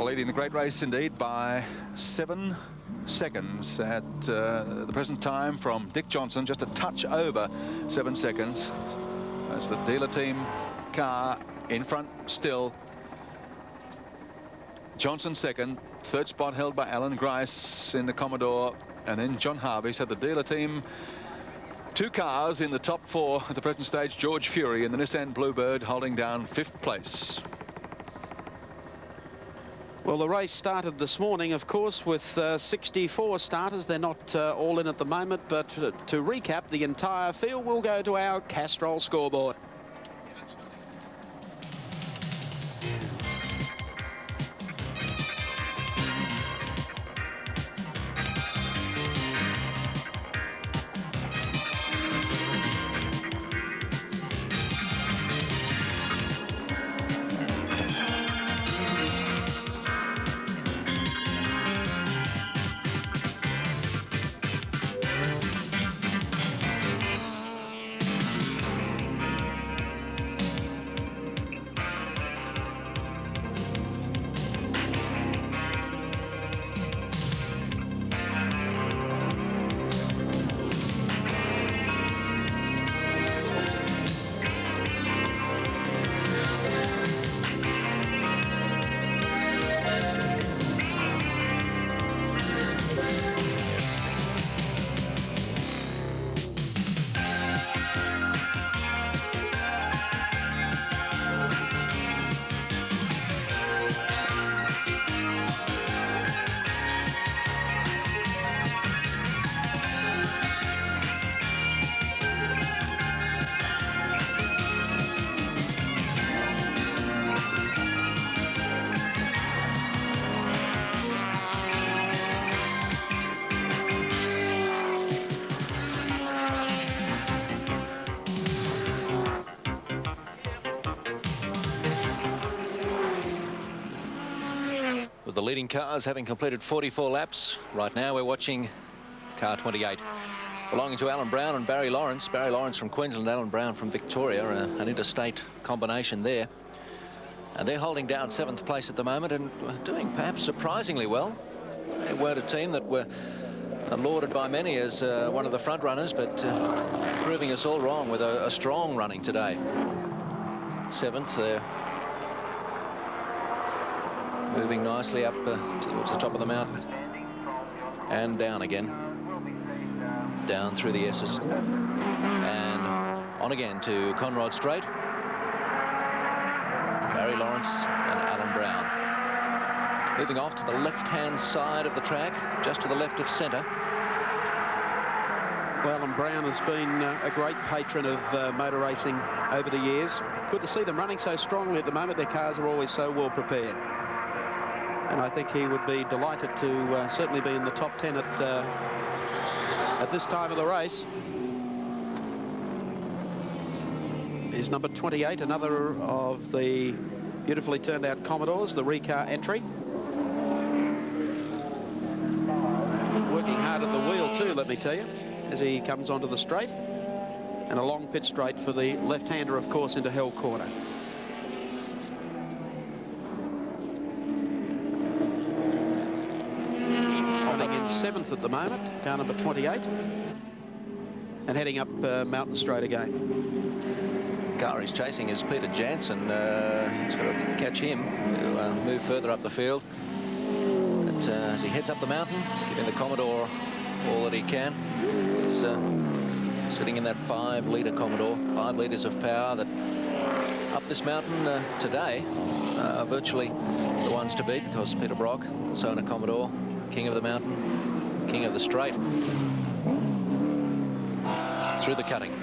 Well, leading the great race indeed by 7 seconds at the present time from Dick Johnson, just a touch over 7 seconds. That's the dealer team car in front still. Johnson second, third spot held by Alan Grice in the Commodore, and then John Harvey. So the dealer team, 2 cars in the top 4 at the present stage. George Fury in the Nissan Bluebird holding down 5th place. Well, the race started this morning, of course, with 64 starters. They're not all in at the moment, but to recap the entire field, we'll go to our Castrol scoreboard. With the leading cars having completed 44 laps, right now we're watching car 28, belonging to Alan Brown and Barry Lawrence. Barry Lawrence from Queensland, Alan Brown from Victoria, an interstate combination there. And they're holding down 7th place at the moment and doing perhaps surprisingly well. They weren't a team that were lauded by many as one of the front runners, but proving us all wrong with a strong running today. 7th there. Moving nicely up towards the top of the mountain and down again, down through the S's and on again to Conrod Strait. Barry Lawrence and Alan Brown moving off to the left-hand side of the track, just to the left of centre. Well, Alan Brown has been a great patron of motor racing over the years. Good to see them running so strongly at the moment. Their cars are always so well prepared. And I think he would be delighted to certainly be in the top 10 at this time of the race. Here's number 28, another of the beautifully turned out Commodores, the Recar entry. Working hard at the wheel too, let me tell you, as he comes onto the straight. And a long pit straight for the left-hander, of course, into Hell Corner. In 7th at the moment, car number 28, and heading up Mountain Straight again. The car he's chasing is Peter Jansen. He's got to catch him to move further up the field. But as he heads up the mountain, giving the Commodore all that he can. He's sitting in that 5-litre Commodore, 5 litres of power that up this mountain today are virtually the ones to beat, because Peter Brock, also in a Commodore, king of the mountain, king of the straight, through the cutting.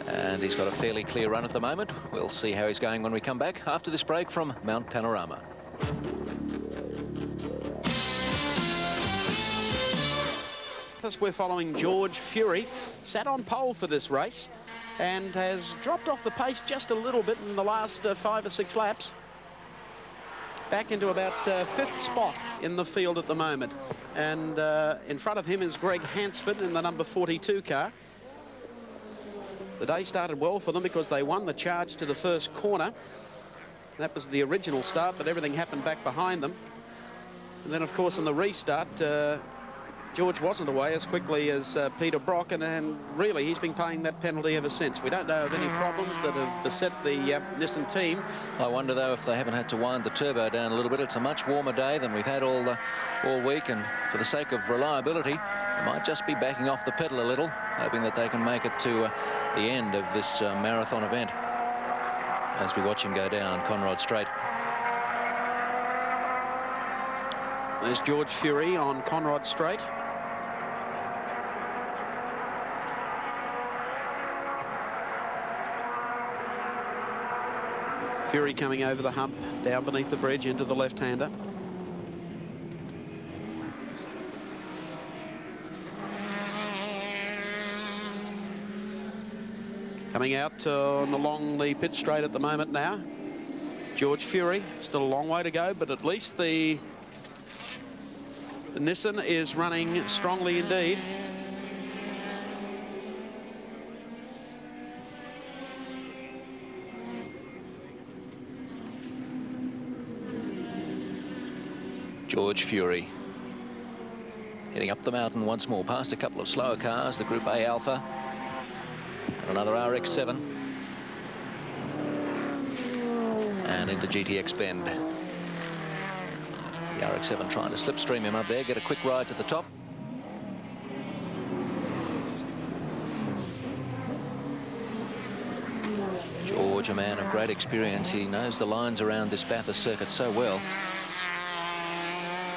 And he's got a fairly clear run at the moment. We'll see how he's going when we come back after this break from Mount Panorama. We're following George Fury, sat on pole for this race and has dropped off the pace just a little bit in the last 5 or 6 laps. Back into about 5th spot in the field at the moment. And in front of him is Greg Hansford in the number 42 car. The day started well for them because they won the charge to the first corner. That was the original start, but everything happened back behind them. And then, of course, in the restart, George wasn't away as quickly as Peter Brock, and really he's been paying that penalty ever since. We don't know of any problems that have beset the Nissan team. I wonder, though, if they haven't had to wind the turbo down a little bit. It's a much warmer day than we've had all week, and for the sake of reliability, they might just be backing off the pedal a little, hoping that they can make it to the end of this marathon event as we watch him go down Conrod Straight. There's George Fury on Conrod Straight. Fury coming over the hump, down beneath the bridge into the left-hander. Coming out along the pit straight at the moment now. George Fury, still a long way to go, but at least the Nissan is running strongly indeed. George Fury heading up the mountain once more, past a couple of slower cars, the Group A Alpha and another RX-7, and into GTX Bend. The RX-7 trying to slipstream him up there, get a quick ride to the top. George, a man of great experience, he knows the lines around this Bathurst circuit so well.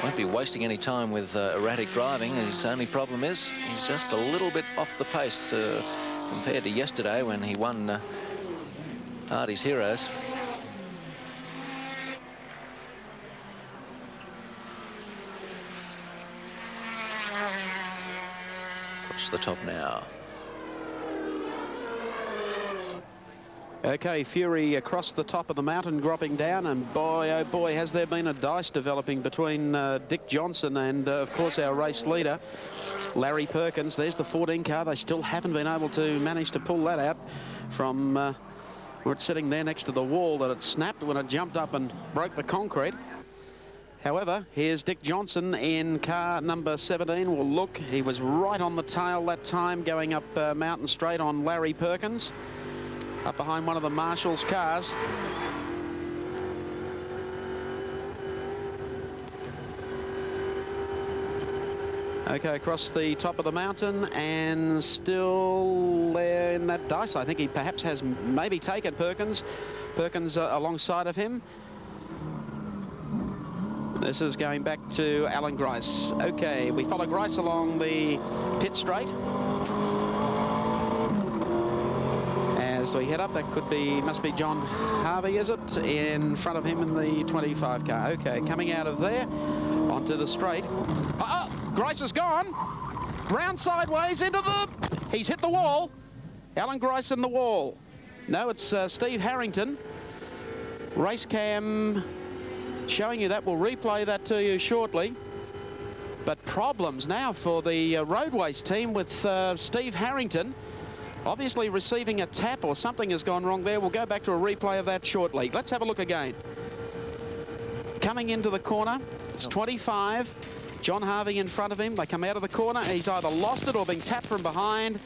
Won't be wasting any time with erratic driving. His only problem is he's just a little bit off the pace compared to yesterday when he won Hardy's Heroes. Across the top now. Okay, Fury across the top of the mountain, dropping down, and boy, oh boy, has there been a dice developing between Dick Johnson and, of course, our race leader, Larry Perkins. There's the 14 car. They still haven't been able to manage to pull that out from where it's sitting there next to the wall that it snapped when it jumped up and broke the concrete. However, here's Dick Johnson in car number 17. Well, look, he was right on the tail that time, going up Mountain Straight on Larry Perkins, up behind one of the Marshall's cars. Okay, across the top of the mountain, and still there in that dice. I think he perhaps has maybe taken Perkins. Perkins alongside of him. This is going back to Alan Grice. Okay, we follow Grice along the pit straight. As we head up, that could be, must be John Harvey, is it? In front of him in the 25 car. Okay, coming out of there onto the straight. Grice is gone. Round sideways into the... He's hit the wall. Alan Grice in the wall. No, it's Steve Harrington. Race cam showing you that. We'll replay that to you shortly. But problems now for the roadways team with Steve Harrington. Obviously receiving a tap or something has gone wrong there. We'll go back to a replay of that shortly. Let's have a look again. Coming into the corner, it's 25. John Harvey in front of him. They come out of the corner. He's either lost it or been tapped from behind.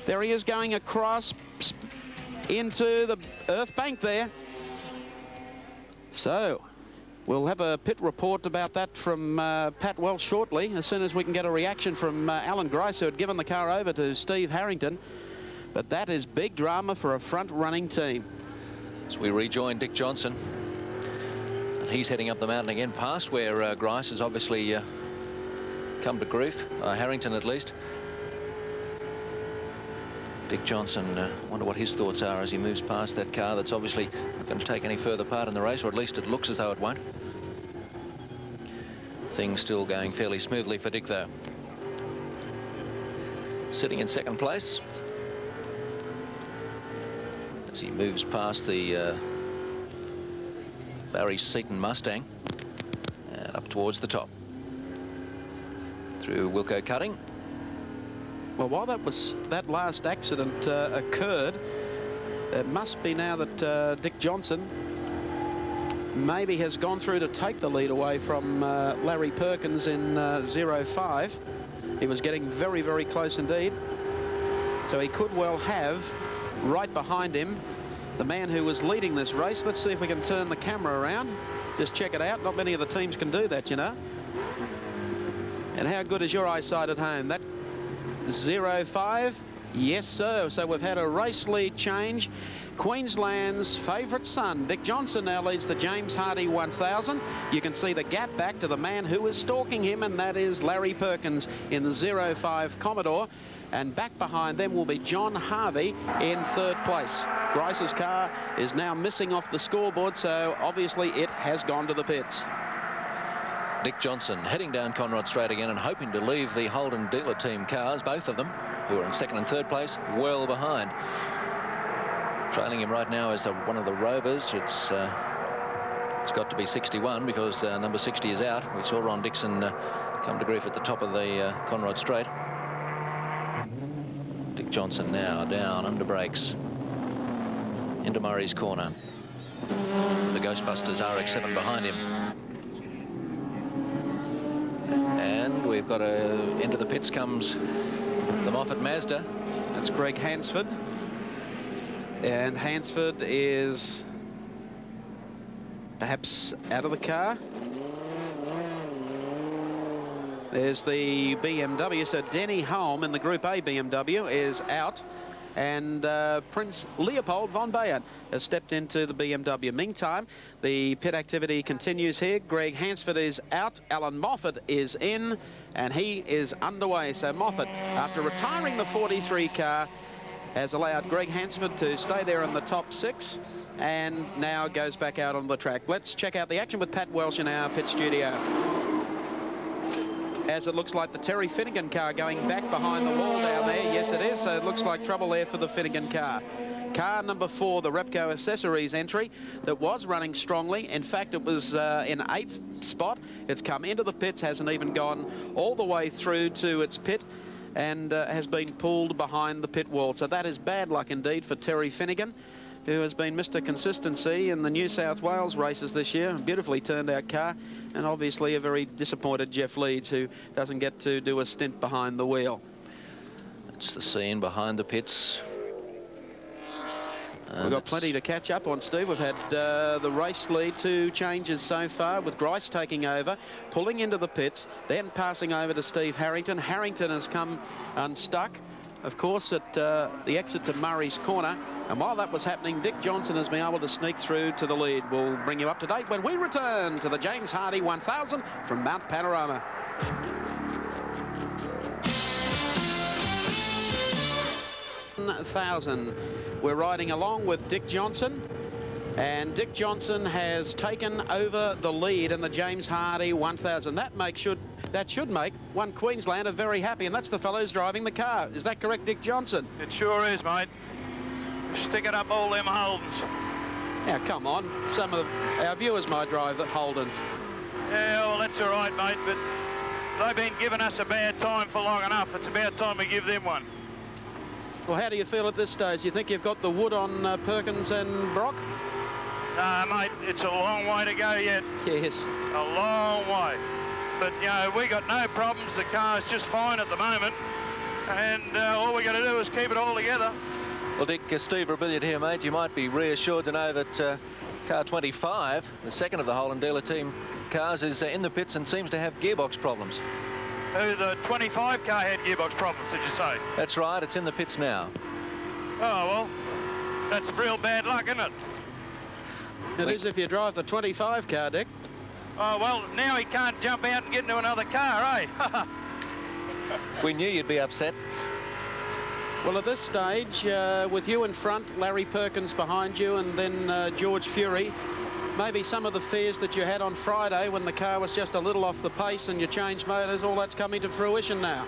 There he is going across into the earth bank there. So we'll have a pit report about that from Pat Welsh shortly, as soon as we can get a reaction from Alan Grice, who had given the car over to Steve Harrington. But that is big drama for a front-running team. As we rejoin Dick Johnson, and he's heading up the mountain again, past where Grice has obviously come to grief, Harrington at least. Dick Johnson, wonder what his thoughts are as he moves past that car that's obviously not going to take any further part in the race, or at least it looks as though it won't. Things still going fairly smoothly for Dick, though. Sitting in second place as he moves past the Barry Seaton Mustang and up towards the top. Through Wilco Cutting. Well, while that last accident occurred, it must be now that Dick Johnson maybe has gone through to take the lead away from Larry Perkins in 05. He was getting very, very close indeed. So he could well have right behind him the man who was leading this race. Let's see if we can turn the camera around. Just check it out. Not many of the teams can do that, you know. And how good is your eyesight at home? That 05? Yes, sir. So we've had a race lead change. Queensland's favourite son, Dick Johnson, now leads the James Hardie 1000. You can see the gap back to the man who is stalking him, and that is Larry Perkins in the 05 Commodore. And back behind them will be John Harvey in third place. Grice's car is now missing off the scoreboard, so obviously it has gone to the pits. Dick Johnson heading down Conrod Straight again and hoping to leave the Holden dealer team cars, both of them, who are in second and third place, well behind. Trailing him right now is one of the Rovers. It's got to be 61 because number 60 is out. We saw Ron Dixon come to grief at the top of the Conrod Straight. Dick Johnson now down under brakes into Murray's corner. The Ghostbusters RX-7 behind him. And we've got into the pits comes the Moffat Mazda. That's Greg Hansford. And Hansford is perhaps out of the car. There's the BMW. So Denny Holm in the Group A BMW is out. And Prince Leopold von Bayern has stepped into the BMW. Meantime, the pit activity continues here. Greg Hansford is out. Alan Moffat is in, and he is underway. So Moffat, after retiring the 43 car, has allowed Greg Hansford to stay there in the top 6 and now goes back out on the track. Let's check out the action with Pat Welsh in our pit studio. As it looks like the Terry Finnegan car going back behind the wall down there. Yes, it is. So it looks like trouble there for the Finnegan car. Car number 4, the Repco Accessories entry, that was running strongly. In fact, it was in 8th spot. It's come into the pits, hasn't even gone all the way through to its pit, and has been pulled behind the pit wall. So that is bad luck indeed for Terry Finnegan, who has been Mr. Consistency in the New South Wales races this year. Beautifully turned out car, and obviously a very disappointed Jeff Leeds, who doesn't get to do a stint behind the wheel. That's the scene behind the pits. We've got plenty to catch up on, Steve. We've had the race lead 2 changes so far, with Grice taking over, pulling into the pits, then passing over to Steve Harrington. Harrington has come unstuck, of course, at the exit to Murray's corner. And while that was happening, Dick Johnson has been able to sneak through to the lead. We'll bring you up to date when we return to the James Hardie 1000 from Mount Panorama. We're riding along with Dick Johnson, and Dick Johnson has taken over the lead in the James Hardie 1000. That should make one Queenslander very happy, and that's the fellow who's driving the car. Is that correct, Dick Johnson? It sure is, mate. Sticking up all them Holdens. Now, come on. Some of our viewers might drive the Holdens. Yeah, well, that's all right, mate, but they've been giving us a bad time for long enough. It's about time we give them one. Well, how do you feel at this stage? You think you've got the wood on Perkins and Brock? Nah, mate, it's a long way to go yet. Yes. A long way. But, you know, we got no problems. The car's just fine at the moment. And all we got to do is keep it all together. Well, Dick, Steve Rabilliard here, mate. You might be reassured to know that car 25, the second of the Holden dealer team cars, is in the pits and seems to have gearbox problems. Who, the 25 car had gearbox problems, did you say? That's right. It's in the pits now. Oh, well, that's real bad luck, isn't it? It is if you drive the 25 car, Dick. Oh, well, now he can't jump out and get into another car, eh? We knew you'd be upset. Well, at this stage, with you in front, Larry Perkins behind you, and then George Fury, maybe some of the fears that you had on Friday when the car was just a little off the pace and you changed motors, all that's coming to fruition now.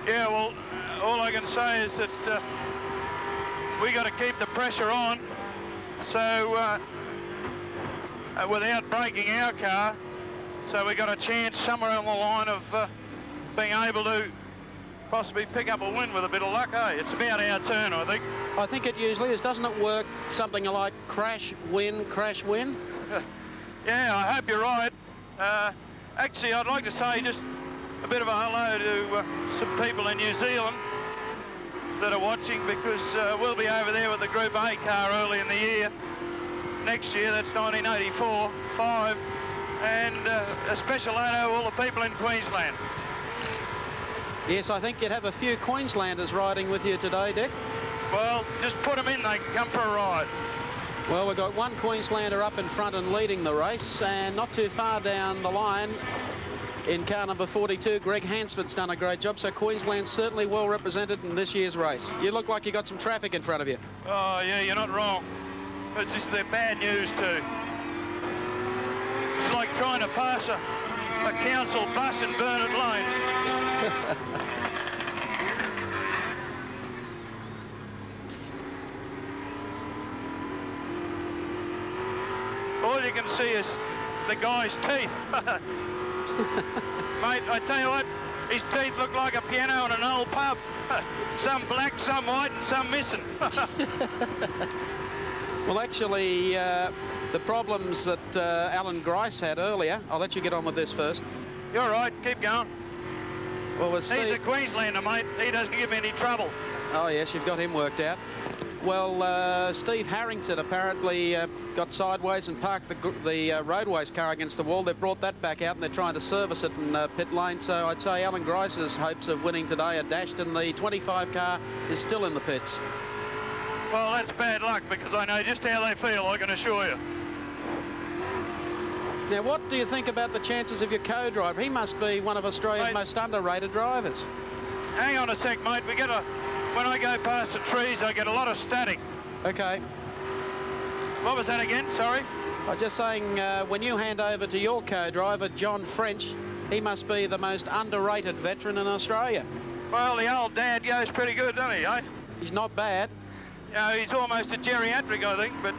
Yeah, well, all I can say is that we got to keep the pressure on. So without breaking our car, so we got a chance somewhere on the line of being able to possibly pick up a win with a bit of luck, eh? It's about our turn, I think. I think it usually is. Doesn't it work something like crash, win, crash, win? Yeah, I hope you're right. Actually, I'd like to say just a bit of a hello to some people in New Zealand that are watching, because we'll be over there with the Group A car early in the year. Next year, that's 1984-5. And a special hello to all the people in Queensland. Yes, I think you'd have a few Queenslanders riding with you today, Dick. Well, just put them in, they can come for a ride. Well, we've got one Queenslander up in front and leading the race, and not too far down the line in car number 42, Greg Hansford's done a great job, so Queensland's certainly well represented in this year's race. You look like you got some traffic in front of you. Oh, yeah, you're not wrong. It's just they're bad news, too. It's like trying to pass a council bus in Burnett Lane. All you can see is the guy's teeth. Mate, I tell you what, his teeth look like a piano in an old pub. Some black, some white, and some missing. Well, actually, the problems that Alan Grice had earlier, I'll let you get on with this first. You're right, keep going. Well, he's a Queenslander, mate. He doesn't give me any trouble. Oh, yes, you've got him worked out. Well, Steve Harrington apparently got sideways and parked the roadways car against the wall. They've brought that back out and they're trying to service it in pit lane. So I'd say Alan Grice's hopes of winning today are dashed, and the 25 car is still in the pits. Well, that's bad luck, because I know just how they feel, I can assure you. Now, what do you think about the chances of your co-driver? He must be one of Australia's most underrated drivers. Hang on a sec, mate. When I go past the trees, I get a lot of static. Okay. What was that again? Sorry? I'm just saying, when you hand over to your co-driver, John French, he must be the most underrated veteran in Australia. Well, the old dad goes pretty good, doesn't he, eh? He's not bad. You know, he's almost a geriatric, I think, but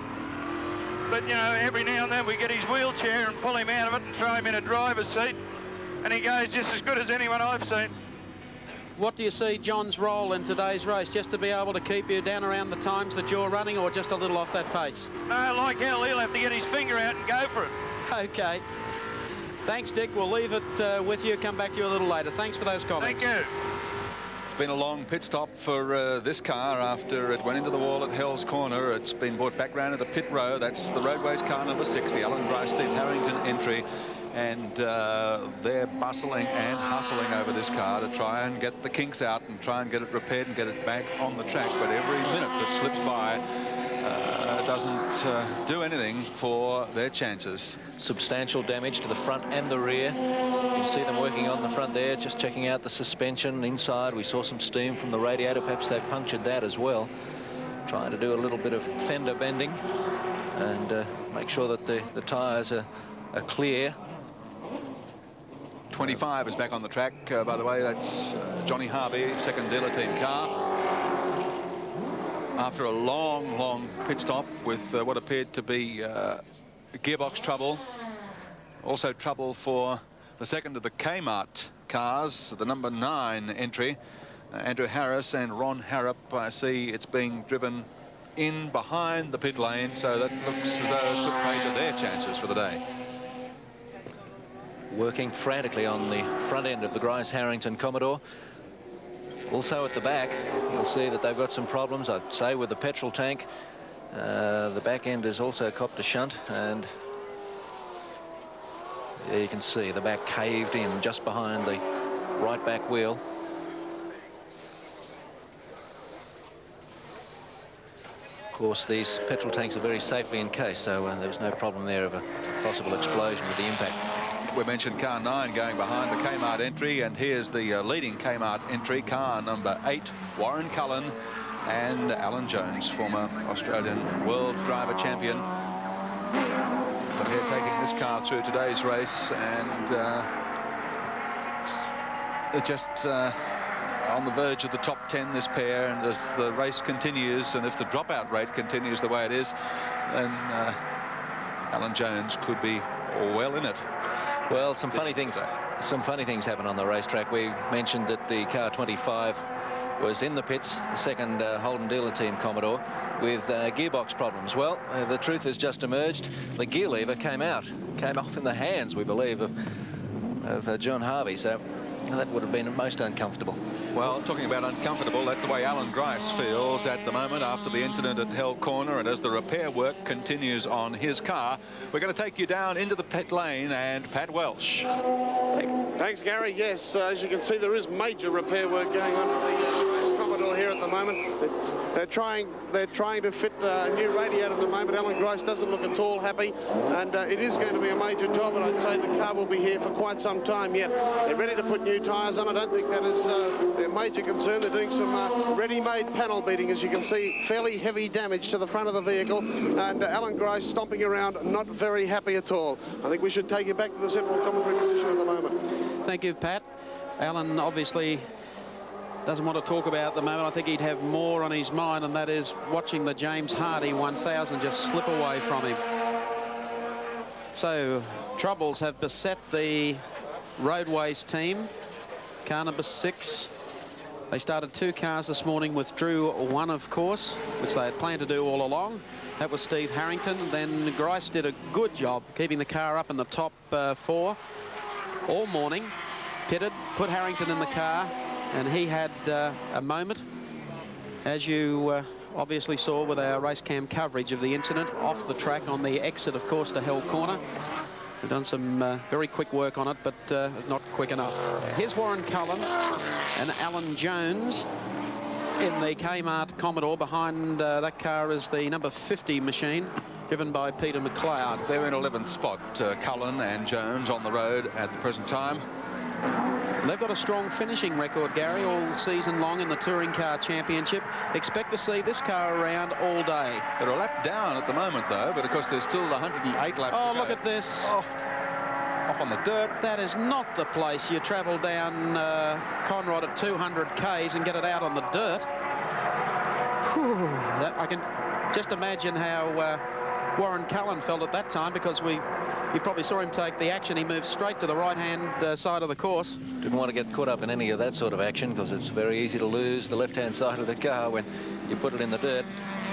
you know, every now and then we get his wheelchair and pull him out of it and throw him in a driver's seat, and he goes just as good as anyone I've seen. What do you see John's role in today's race? Just to be able to keep you down around the times that you're running, or just a little off that pace? No, like hell, he'll have to get his finger out and go for it. Okay. Thanks, Dick. We'll leave it with you. Come back to you a little later. Thanks for those comments. Thank you. It's been a long pit stop for this car after it went into the wall at Hell's Corner. It's been brought back round to the pit row. That's the Roadways car number 6, the Alan Grice Steve Harrington entry. And they're bustling and hustling over this car to try and get the kinks out and try and get it repaired and get it back on the track. But every minute that slips by doesn't do anything for their chances. Substantial damage to the front and the rear. You can see them working on the front there, just checking out the suspension inside. We saw some steam from the radiator. Perhaps they've punctured that as well. Trying to do a little bit of fender bending and make sure that the tyres are clear. 25 is back on the track, by the way. That's Johnny Harvey, second dealer team car. After a long pit stop with what appeared to be gearbox trouble. Also trouble for the second of the Kmart cars, the number 9 entry. Andrew Harris and Ron Harrop. I see it's being driven in behind the pit lane, so that looks as though it could play to their chances for the day. Working frantically on the front end of the Grice Harrington Commodore. Also at the back, you'll see that they've got some problems, I'd say, with the petrol tank. The back end is also copped a shunt, and there you can see the back caved in just behind the right back wheel. Of course, these petrol tanks are very safely encased, so there was no problem there of a possible explosion with the impact. We mentioned car 9 going behind the Kmart entry, and here's the leading Kmart entry, car number 8, Warren Cullen and Alan Jones, former Australian World Driver Champion. But they're taking this car through today's race, and they're just on the verge of the top 10, this pair, and as the race continues, and if the dropout rate continues the way it is, then Alan Jones could be well in it. Well, some funny things. Some funny things happen on the racetrack. We mentioned that the car 25 was in the pits, the second Holden dealer team Commodore, with gearbox problems. Well, the truth has just emerged. The gear lever came off in the hands, we believe, of John Harvey. So that would have been most uncomfortable. Well, talking about uncomfortable, that's the way Alan Grice feels at the moment after the incident at Hell Corner, and as the repair work continues on his car. We're going to take you down into the pit lane, and Pat Welsh. Thanks, Gary. Yes, as you can see, there is major repair work going on with the Commodore here at the moment. They're trying to fit a new radiator at the moment. Alan Grice doesn't look at all happy, and it is going to be a major job, and I'd say the car will be here for quite some time yet. They're ready to put new tyres on. I don't think that is their major concern. They're doing some ready-made panel beating, as you can see, fairly heavy damage to the front of the vehicle, and Alan Grice stomping around, not very happy at all. I think we should take you back to the central commentary position at the moment. Thank you, Pat. Alan obviously doesn't want to talk about the moment. I think he'd have more on his mind, and that is watching the James Hardy 1000 just slip away from him. So troubles have beset the Roadways team. Car number 6. They started 2 cars this morning, withdrew 1, of course, which they had planned to do all along. That was Steve Harrington. Then Grice did a good job keeping the car up in the top 4 all morning. Pitted, put Harrington in the car, and he had a moment, as you obviously saw with our race cam coverage of the incident, off the track on the exit, of course, to Hell Corner. We've done some very quick work on it, but not quick enough. Here's Warren Cullen and Alan Jones in the Kmart Commodore. Behind that car is the number 50 machine, driven by Peter McLeod. They're in 11th spot, Cullen and Jones on the road at the present time. They've got a strong finishing record, Gary, all season long in the Touring Car Championship. Expect to see this car around all day. They're a lap down at the moment, though, but of course there's still 108 laps to go. Look at this. Oh, off on the dirt. That is not the place you travel down Conrod at 200 Ks and get it out on the dirt. Whew, I can just imagine how Warren Cullen felt at that time, because you probably saw him take the action. He moved straight to the right-hand side of the course. Didn't want to get caught up in any of that sort of action, because it's very easy to lose the left-hand side of the car when you put it in the dirt.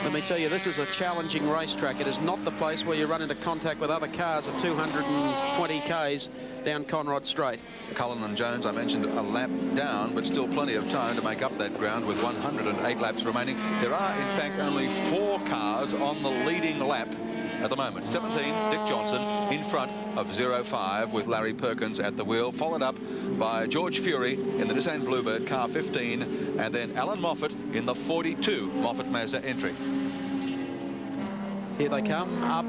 Let me tell you, this is a challenging racetrack. It is not the place where you run into contact with other cars at 220 Ks down Conrod Straight. Cullen and Jones, I mentioned, a lap down, but still plenty of time to make up that ground with 108 laps remaining. There are, in fact, only 4 cars on the leading lap at the moment. 17, Dick Johnson in front of 05 with Larry Perkins at the wheel, followed up by George Fury in the Nissan Bluebird, car 15, and then Alan Moffat in the 42 Moffat Mazda entry. Here they come up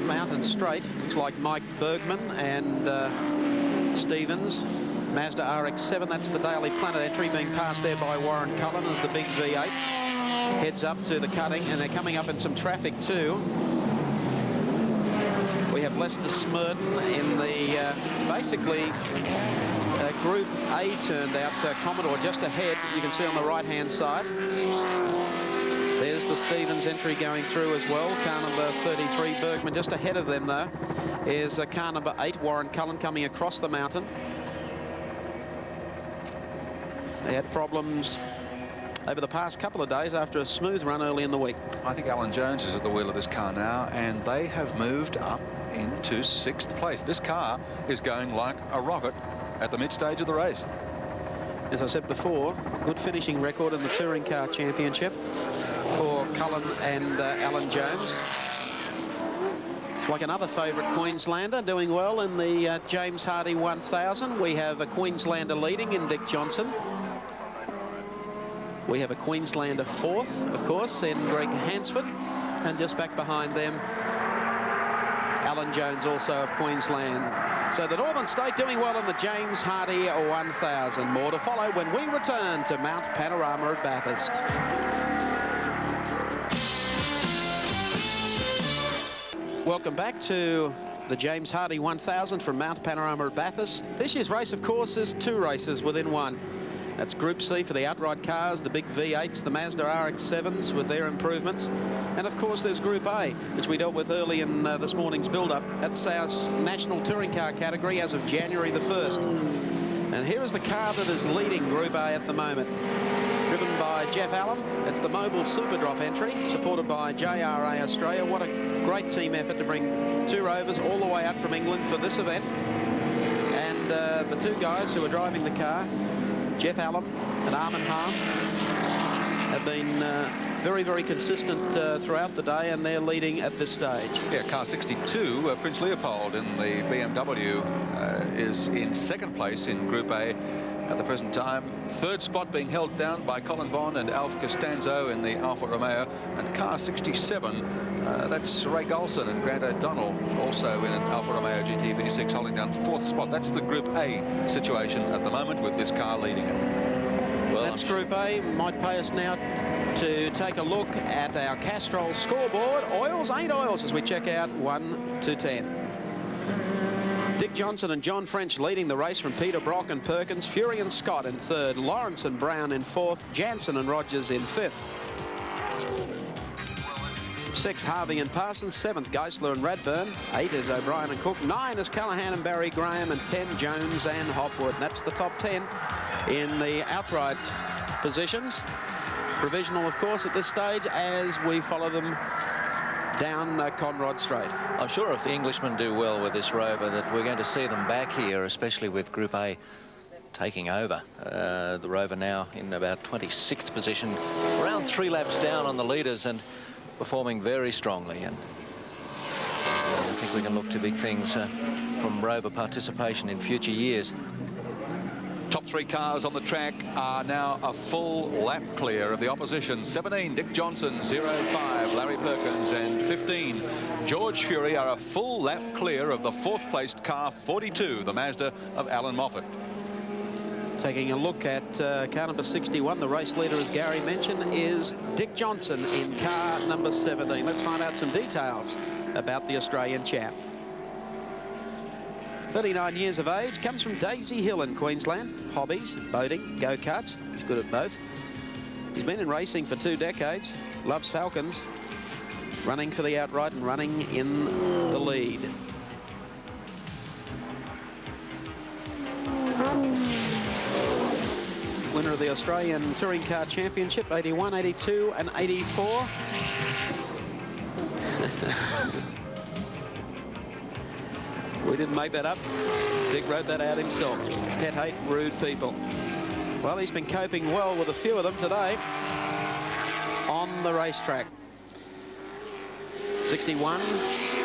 Mountain Straight. Looks like Mike Bergman and Stevens. Mazda RX-7, that's the Daily Planet entry, being passed there by Warren Cullen as the big V8 heads up to the cutting, and they're coming up in some traffic too. We have Lester Smurden in the basically Group A turned out. Commodore just ahead, you can see on the right-hand side. There's the Stevens entry going through as well. Car number 33, Bergman, just ahead of them, though, is car number 8, Warren Cullen, coming across the mountain. They had problems over the past couple of days after a smooth run early in the week. I think Alan Jones is at the wheel of this car now, and they have moved up into 6th place. This car is going like a rocket at the mid-stage of the race. As I said before, good finishing record in the Touring Car Championship for Cullen and Alan Jones. It's like another favourite Queenslander doing well in the James Hardy 1000. We have a Queenslander leading in Dick Johnson. We have a Queenslander 4th, of course, in Greg Hansford. And just back behind them, Alan Jones, also of Queensland. So the Northern State doing well in the James Hardy 1000. More to follow when we return to Mount Panorama at Bathurst. Welcome back to the James Hardy 1000 from Mount Panorama at Bathurst. This year's race, of course, is 2 races within one. That's Group C for the outright cars, the big V8s, the Mazda RX-7s with their improvements. And of course there's Group A, which we dealt with early in this morning's build-up. That's our national touring car category as of January the 1st. And here is the car that is leading Group A at the moment. Driven by Jeff Allen. It's the Mobile Super Drop entry, supported by JRA Australia. What a great team effort to bring two Rovers all the way up from England for this event. And the two guys who are driving the car, Jeff Allen and Armin Hahn, have been very, very consistent throughout the day, and they're leading at this stage. Yeah, car 62, Prince Leopold in the BMW, is in second place in Group A at the present time. Third spot being held down by Colin Bond and Alf Costanzo in the Alfa Romeo. And car 67, that's Ray Golson and Grant O'Donnell, also in an Alfa Romeo GT V6, holding down fourth spot. That's the Group A situation at the moment, with this car leading it. Well, that's Group A. Might pay us now to take a look at our Castrol scoreboard. Oils ain't oils as we check out 1 to 10. Dick Johnson and John French leading the race from Peter Brock and Perkins. Fury and Scott in third. Lawrence and Brown in fourth. Jansen and Rogers in fifth. Sixth, Harvey and Parsons. Seventh, Geisler and Radburn. Eight is O'Brien and Cook. Nine is Callahan and Barry Graham. And 10, Jones and Hopwood. And that's the top 10 in the outright positions. Provisional, of course, at this stage as we follow them down Conrod Straight. I'm sure if the Englishmen do well with this Rover that we're going to see them back here, especially with Group A taking over. The Rover now in about 26th position, around 3 laps down on the leaders and performing very strongly. And I think we can look to big things from Rover participation in future years. Top 3 cars on the track are now a full lap clear of the opposition. 17, Dick Johnson, 05, Larry Perkins, and 15, George Fury are a full lap clear of the 4th placed car 42, the Mazda of Alan Moffat. Taking a look at car number 61, the race leader, as Gary mentioned, is Dick Johnson in car number 17. Let's find out some details about the Australian champ. 39 years of age, comes from Daisy Hill in Queensland. Hobbies, boating, go-karts. He's good at both. He's been in racing for 2 decades. Loves Falcons. Running for the outright and running in the lead. Winner of the Australian Touring Car Championship, 81, 82 and 84. We didn't make that up. Dick wrote that out himself. Pet hate rude people. Well, he's been coping well with a few of them today on the racetrack. 61,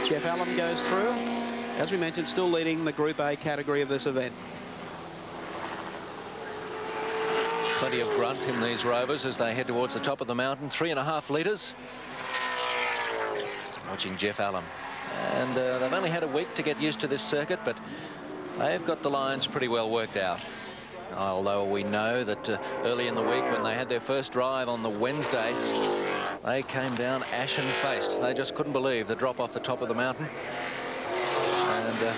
Jeff Allen goes through. As we mentioned, still leading the Group A category of this event. Plenty of grunt in these Rovers as they head towards the top of the mountain. 3.5 litres. Watching Jeff Allen. And they've only had a week to get used to this circuit, but they've got the lines pretty well worked out. Although we know that early in the week when they had their first drive on the Wednesday, they came down ashen-faced. They just couldn't believe the drop off the top of the mountain. And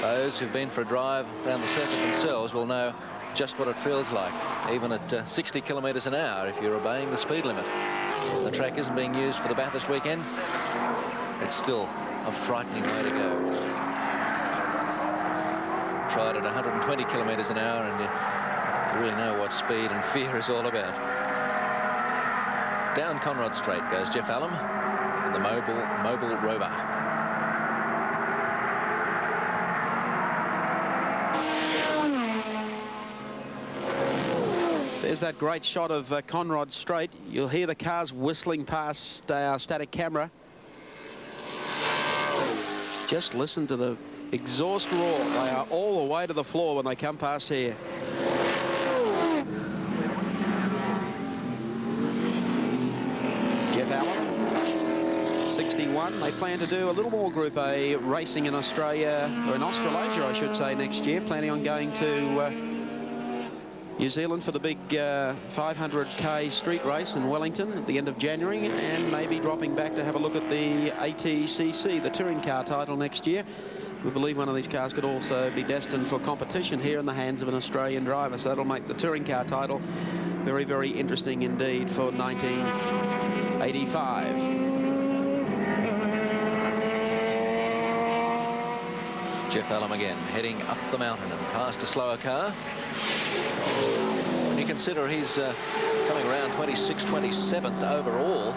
those who've been for a drive around the circuit themselves will know just what it feels like, even at 60 kilometres an hour if you're obeying the speed limit. The track isn't being used for the Bathurst weekend. It's still a frightening way to go. Tried at 120 kilometres an hour and you really know what speed and fear is all about. Down Conrod Straight goes Jeff Allen in the Mobile Rover. There's that great shot of Conrod Straight. You'll hear the cars whistling past our static camera. Just listen to the exhaust roar. They are all the way to the floor when they come past here. Jeff Allen, 61. They plan to do a little more Group A racing in Australia, or in Australasia, I should say, next year. Planning on going to New Zealand for the big 500k street race in Wellington at the end of January, and maybe dropping back to have a look at the ATCC, the touring car title, next year. we believe one of these cars could also be destined for competition here in the hands of an Australian driver. So that'll make the touring car title very, very interesting indeed for 1985. Jeff Allen again heading up the mountain and past a slower car. When you consider he's coming around 26th, 27th overall,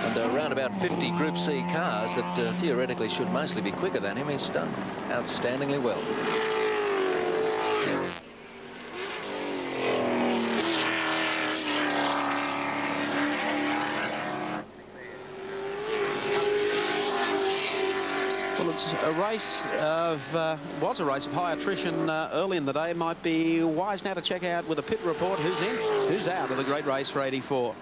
and around about 50 Group C cars that theoretically should mostly be quicker than him, he's done outstandingly well. Well, it's a race of, was a race of high attrition early in the day. Might be wise now to check out with a pit report who's in, who's out of the great race for 84.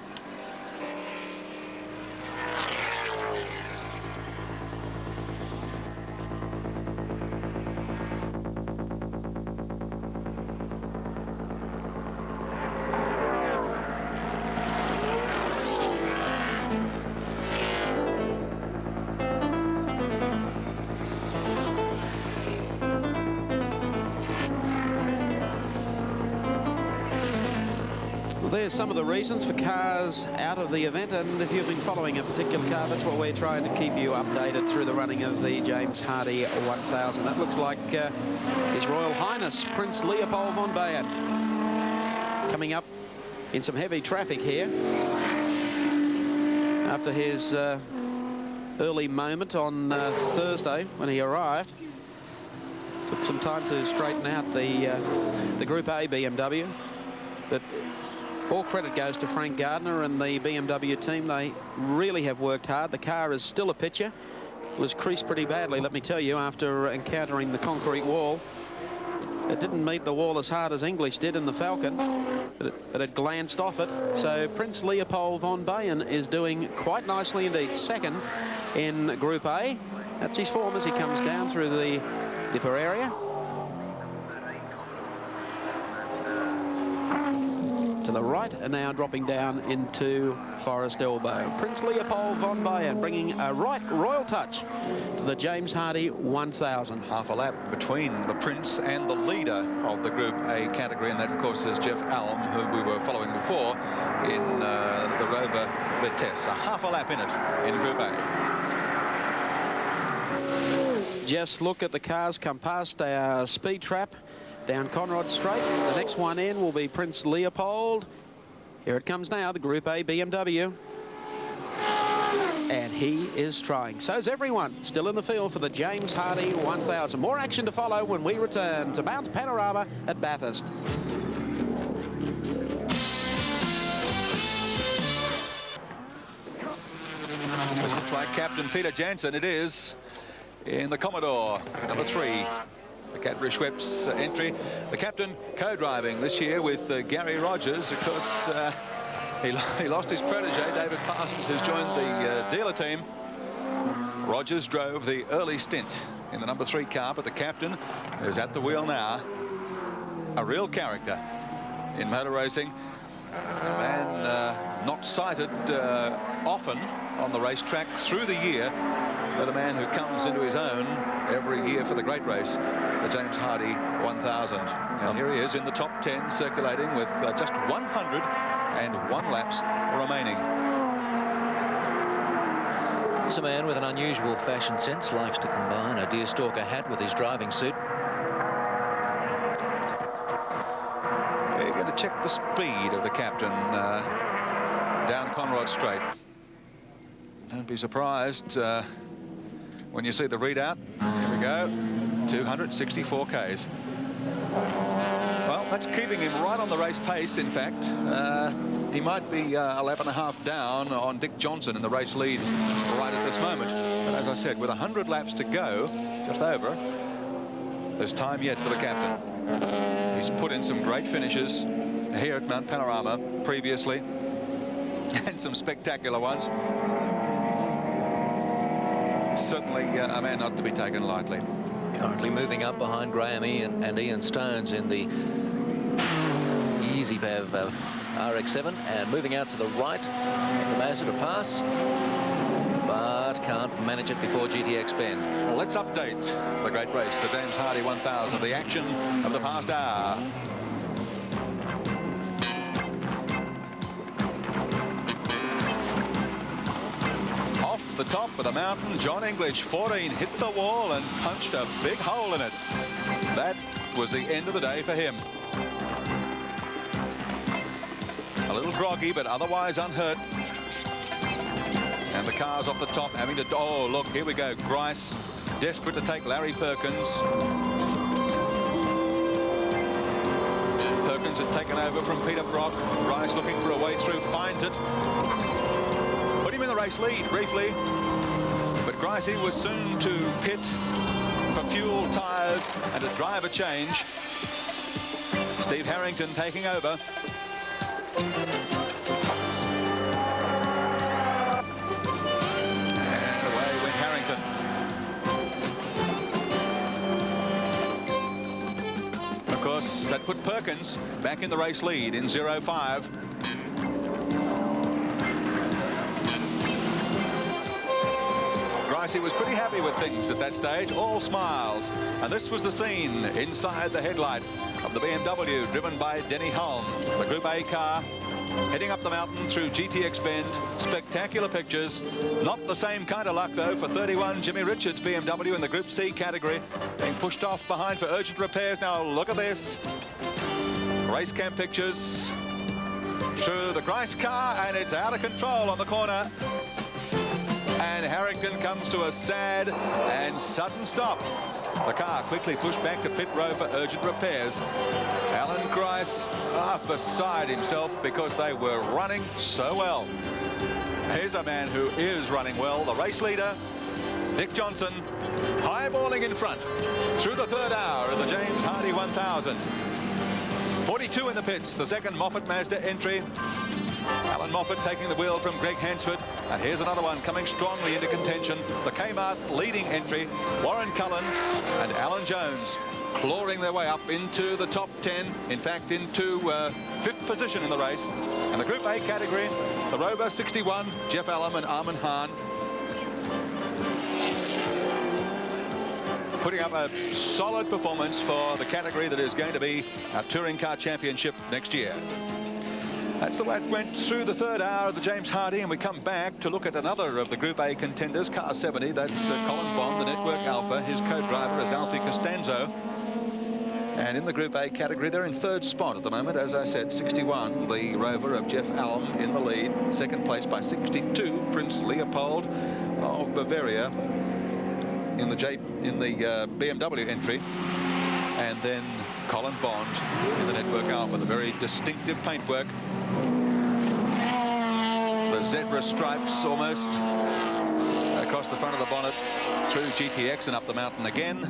There's some of the reasons for cars out of the event, and if you've been following a particular car, that's what we're trying to keep you updated through the running of the James Hardy 1000. That looks like His Royal Highness Prince Leopold von Bayern coming up in some heavy traffic here after his early moment on Thursday when he arrived. Took some time to straighten out the Group A BMW, but all credit goes to Frank Gardner and the BMW team. They really have worked hard. The car is still a picture. It was creased pretty badly, let me tell you, after encountering the concrete wall. It didn't meet the wall as hard as English did in the Falcon, but it glanced off it. So Prince Leopold von Bayern is doing quite nicely indeed. Second in Group A. That's his form as he comes down through the dipper area. To the right, and now dropping down into Forest Elbow. Prince Leopold von Bayern bringing a royal touch to the James Hardy 1000. Half a lap between the Prince and the leader of the Group A category, and that, of course, is Jeff Allen, who we were following before in the Rover Vitesse. A half a lap in it in Group A. Just look at the cars come past our speed trap down Conrod Straight. The next one in will be Prince Leopold. Here it comes now, the Group A BMW. And he is trying. So's everyone still in the field for the James Hardy 1000. More action to follow when we return to Mount Panorama at Bathurst. This looks like Captain Peter Jansen. It is in the Commodore, number 3. The Cadbury Schweppes entry. The captain co-driving this year with Gary Rogers. Of course, he lost his protege, David Parsons, who's joined the dealer team. Rogers drove the early stint in the number 3 car, but the captain is at the wheel now. A real character in motor racing. A man not sighted often on the racetrack through the year, but a man who comes into his own every year for the great race, the James Hardy 1000. And here he is in the top 10, circulating with just 101 laps remaining. He's a man with an unusual fashion sense, likes to combine a deerstalker hat with his driving suit. You're going to check the speed of the captain down Conrod Straight. Don't be surprised when you see the readout. Here we go, 264 Ks. Well, that's keeping him right on the race pace, in fact. He might be a lap and a half down on Dick Johnson in the race lead right at this moment. But as I said, with 100 laps to go, just over, there's time yet for the captain. He's put in some great finishes here at Mount Panorama previously, and some spectacular ones. Certainly a man not to be taken lightly. Currently moving up behind Graham and Ian Stones in the Easy Pav RX-7, and moving out to the right, the Mazda to pass. but can't manage it before GTX Bend. Well, let's update the great race, the James Hardy 1000, the action of the past hour. Off the top of the mountain, John English, 14, hit the wall and punched a big hole in it. That was the end of the day for him. A little groggy, but otherwise unhurt. And the cars off the top having to... Oh, look, here we go. Grice, desperate to take Larry Perkins. Perkins had taken over from Peter Brock. Grice looking for a way through, finds it. Put him in the race lead briefly. But Grice was soon to pit for fuel, tyres, and a driver change. Steve Harrington taking over. Of course, that put Perkins back in the race lead in 0.5. Gricey was pretty happy with things at that stage, all smiles. And this was the scene inside the headlight of the BMW driven by Denny Hulme, the Group A car, heading up the mountain through GTX Bend. Spectacular pictures. Not the same kind of luck, though, for 31 Jimmy Richards BMW in the Group C category, being pushed off behind for urgent repairs. Now, look at this. Race cam pictures through the Grice car, and it's out of control on the corner. And Harrington comes to a sad and sudden stop. The car quickly pushed back to pit row for urgent repairs. Alan Grice beside himself because they were running so well. Here's a man who is running well, the race leader, Dick Johnson, highballing in front through the third hour of the James Hardy 1000. 42 in the pits, the second Moffat Mazda entry. Alan Moffat taking the wheel from Greg Hansford. And here's another one coming strongly into contention. The Kmart leading entry, Warren Cullen and Alan Jones clawing their way up into the top 10. In fact, into fifth position in the race. And the Group A category, the Rover 61, Jeff Allam and Armin Hahn. Putting up a solid performance for the category that is going to be our Touring Car Championship next year. That's the way it went through the third hour of the James Hardy, and we come back to look at another of the Group A contenders, car 70. That's Collins Bond, the Network Alpha. His co-driver is Alfie Costanzo. And in the Group A category, they're in third spot at the moment. As I said, 61, the Rover of Jeff Allam in the lead. Second place by 62, Prince Leopold of Bavaria in the BMW entry. And then Colin Bond in the Network Alpha, the very distinctive paintwork. The zebra stripes almost across the front of the bonnet, through GTX and up the mountain again.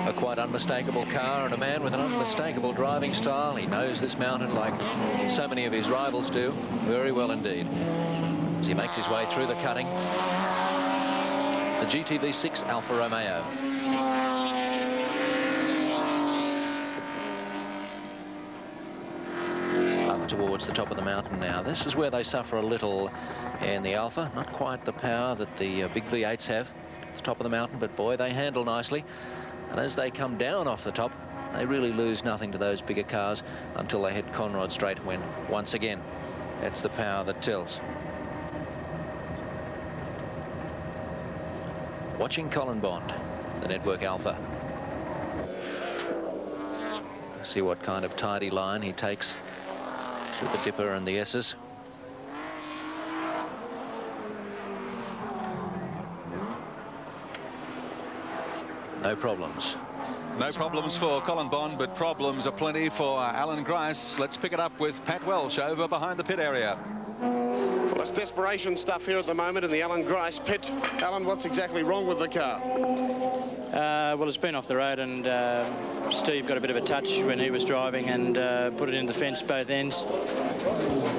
A quite unmistakable car and a man with an unmistakable driving style. He knows this mountain like so many of his rivals do very well indeed. As he makes his way through the cutting, the GTV6 Alfa Romeo. Towards the top of the mountain now. This is where they suffer a little in the Alpha. Not quite the power that the big V8s have at the top of the mountain, but boy, they handle nicely. And as they come down off the top, they really lose nothing to those bigger cars until they hit Conrod Straight, when once again it's the power that tells. Watching Colin Bond, the Network Alpha. See what kind of tidy line he takes with the dipper and the S's. No problems. No problems for Colin Bond, but problems are plenty for Alan Grice. Let's pick it up with Pat Welch over behind the pit area. Well, it's desperation stuff here at the moment in the Alan Grice pit. Alan, what's exactly wrong with the car? Well, it's been off the road, and Steve got a bit of a touch when he was driving and put it in the fence both ends.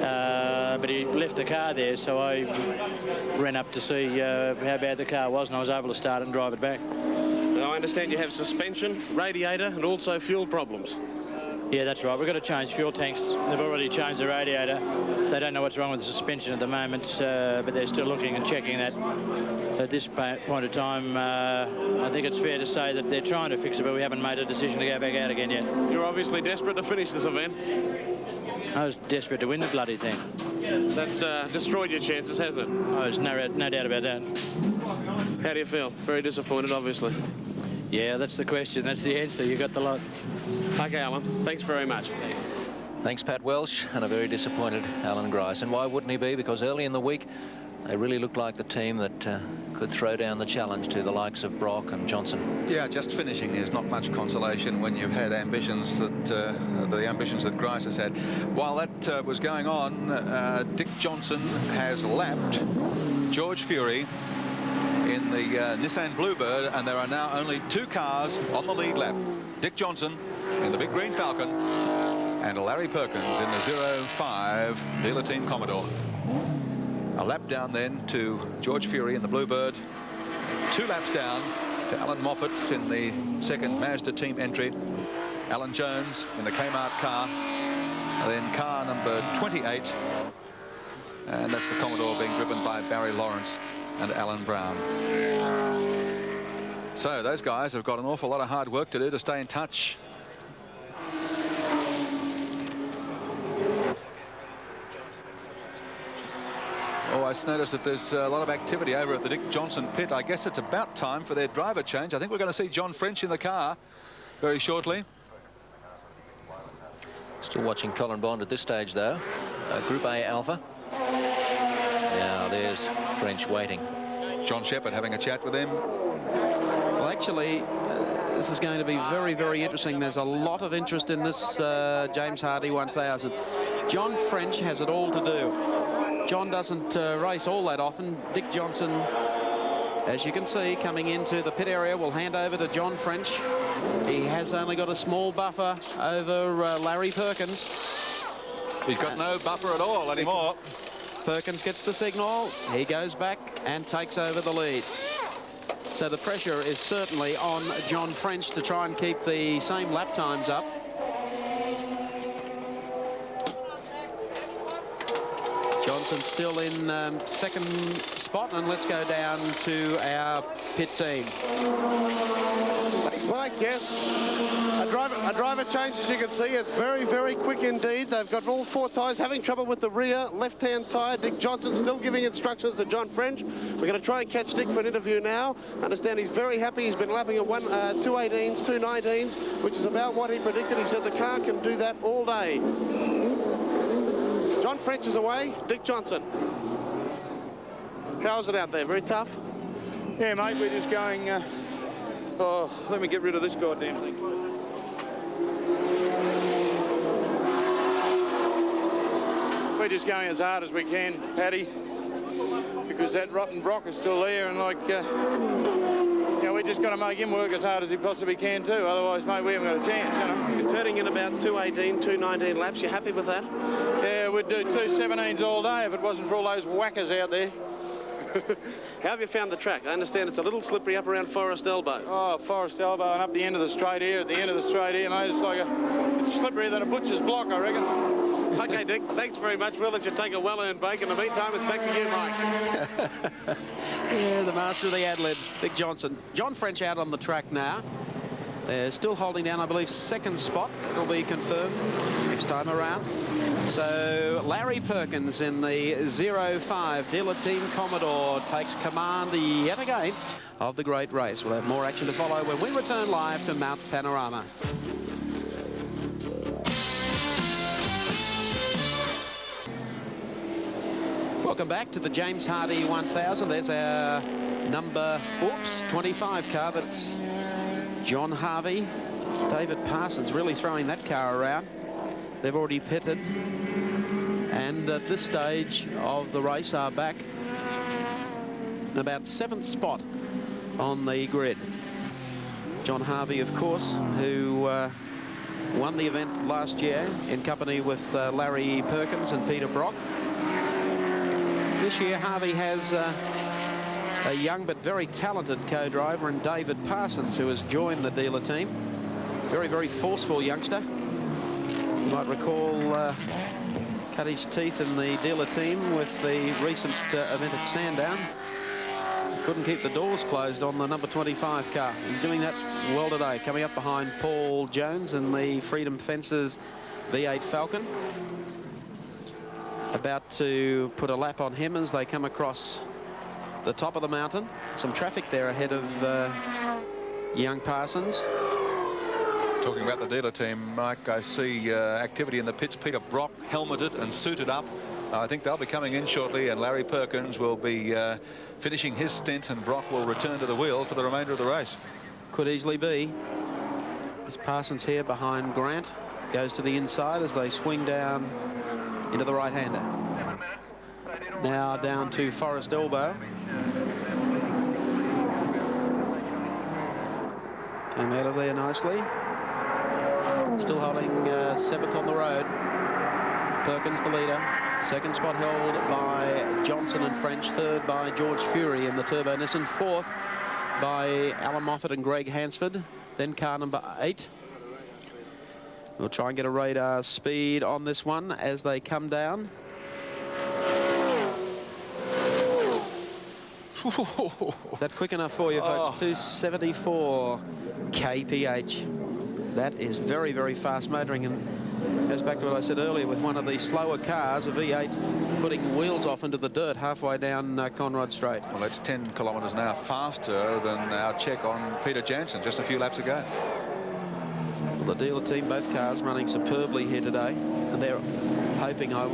But he left the car there, so I ran up to see how bad the car was, and I was able to start and drive it back. Now, I understand you have suspension, radiator, and also fuel problems. Yeah, that's right. We've got to change fuel tanks. They've already changed the radiator. They don't know what's wrong with the suspension at the moment, but they're still looking and checking that. At this point of time, I think it's fair to say that they're trying to fix it, but we haven't made a decision to go back out again yet. You're obviously desperate to finish this event. I was desperate to win the bloody thing. That's destroyed your chances, hasn't it? Oh, there's no doubt about that. How do you feel? Very disappointed, obviously. Yeah, that's the question. That's the answer. You got the lot. Okay, Alan. Thanks very much. Thanks, Pat Welsh, and a very disappointed Alan Grice. And why wouldn't he be? Because early in the week, they really looked like the team that could throw down the challenge to the likes of Brock and Johnson. Yeah, just finishing is not much consolation when you've had ambitions that the ambitions that Grice has had. While that was going on, Dick Johnson has lapped George Fury in the Nissan Bluebird, and there are now only 2 cars on the lead lap. Dick Johnson in the big green Falcon and Larry Perkins in the 05 dealer team Commodore. A lap down then to George Fury in the Bluebird. 2 laps down to Alan Moffat in the second Mazda team entry. Alan Jones in the Kmart car. And then car number 28. And that's the Commodore being driven by Barry Lawrence and Alan Brown. So those guys have got an awful lot of hard work to do to stay in touch. Oh, I noticed that there's a lot of activity over at the Dick Johnson pit. I guess it's about time for their driver change. I think we're going to see John French in the car very shortly. Still watching Colin Bond at this stage, though. Group A Alpha. Now there's French waiting. John Shepherd having a chat with him. Well, actually, this is going to be very, very interesting. There's a lot of interest in this James Hardy 1000. John French has it all to do. John doesn't race all that often. Dick Johnson, as you can see, coming into the pit area, will hand over to John French. He has only got a small buffer over Larry Perkins. He's got no buffer at all anymore. Perkins gets the signal. He goes back and takes over the lead. So the pressure is certainly on John French to try and keep the same lap times up. Johnson still in second spot, and let's go down to our pit team. Thanks, Mike. Yes, a driver change, as you can see. It's very, very quick indeed. They've got all 4 tyres, having trouble with the rear left-hand tyre. Dick Johnson still giving instructions to John French. We're going to try and catch Dick for an interview now. Understand he's very happy. He's been lapping at 218s, 219s, which is about what he predicted. He said the car can do that all day. John French is away. Dick Johnson. How's it out there? Very tough? Yeah, mate, we're just going... oh, let me get rid of this goddamn thing. We're just going as hard as we can, Paddy, because that rotten Brock is still there, and like, you know, we just got to make him work as hard as he possibly can too. Otherwise, mate, we haven't got a chance, you know. You're turning in about 218, 219 laps. You happy with that? Yeah, we'd do 217s all day if it wasn't for all those whackers out there. How have you found the track? I understand it's a little slippery up around Forest Elbow. Oh, Forest Elbow and up the end of the straight here, at the end of the straight here, mate, it's like it's slipperier than a butcher's block, I reckon. Okay, Dick, thanks very much. We'll let you take a well-earned break. In the meantime, it's back to you, Mike. Yeah, the master of the ad-libs, Dick Johnson. John French out on the track now. They're still holding down, I believe, second spot. It'll be confirmed next time around. So Larry Perkins in the 05 dealer team Commodore takes command yet again of the great race. We'll have more action to follow when we return live to Mount Panorama. Welcome back to the James Hardy 1000. There's our number 25 car. That's John Harvey. David Parsons really throwing that car around. They've already pitted, and at this stage of the race are back in about 7th spot on the grid. John Harvey, of course, who won the event last year in company with Larry Perkins and Peter Brock. This year, Harvey has a young but very talented co-driver in David Parsons, who has joined the dealer team. Very, very forceful youngster. You might recall cut his teeth in the dealer team with the recent event at Sandown. Couldn't keep the doors closed on the number 25 car. He's doing that well today, coming up behind Paul Jones in the Freedom Fences V8 Falcon. About to put a lap on him as they come across the top of the mountain. Some traffic there ahead of young Parsons. Talking about the dealer team, Mike, I see activity in the pits. Peter Brock helmeted and suited up. I think they'll be coming in shortly, and Larry Perkins will be finishing his stint, and Brock will return to the wheel for the remainder of the race. Could easily be. As Parsons here behind Grant goes to the inside as they swing down into the right-hander. Now down to Forest Elbow. Came out of there nicely. Still holding 7th on the road. Perkins the leader. Second spot held by Johnson and French. Third by George Fury in the Turbo Nissan. Fourth by Alan Moffat and Greg Hansford. Then car number 8. We'll try and get a radar speed on this one as they come down. Is that quick enough for you, folks? 274 kph. That is very, very fast motoring, and goes back to what I said earlier with one of the slower cars, a V8, putting wheels off into the dirt halfway down Conrod Straight. Well, that's 10 kilometres an hour faster than our check on Peter Jansen just a few laps ago. Well, the dealer team, both cars running superbly here today, and they're hoping, I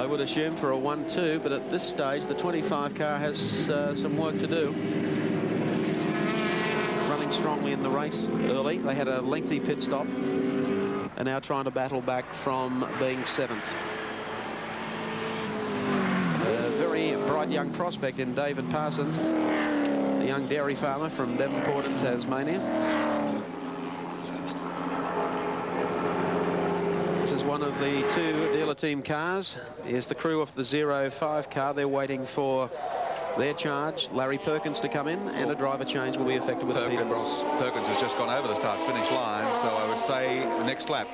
would assume, for a 1-2, but at this stage the 25 car has some work to do. Running strongly in the race early. They had a lengthy pit stop and now trying to battle back from being 7th. A very bright young prospect in David Parsons, the young dairy farmer from Devonport in Tasmania. This is one of the 2 dealer team cars. Here's the crew of the 05 car. They're waiting for their charge, Larry Perkins, to come in, and a driver change will be effected with Peter Brock. Perkins has just gone over the start-finish line, so I would say next lap.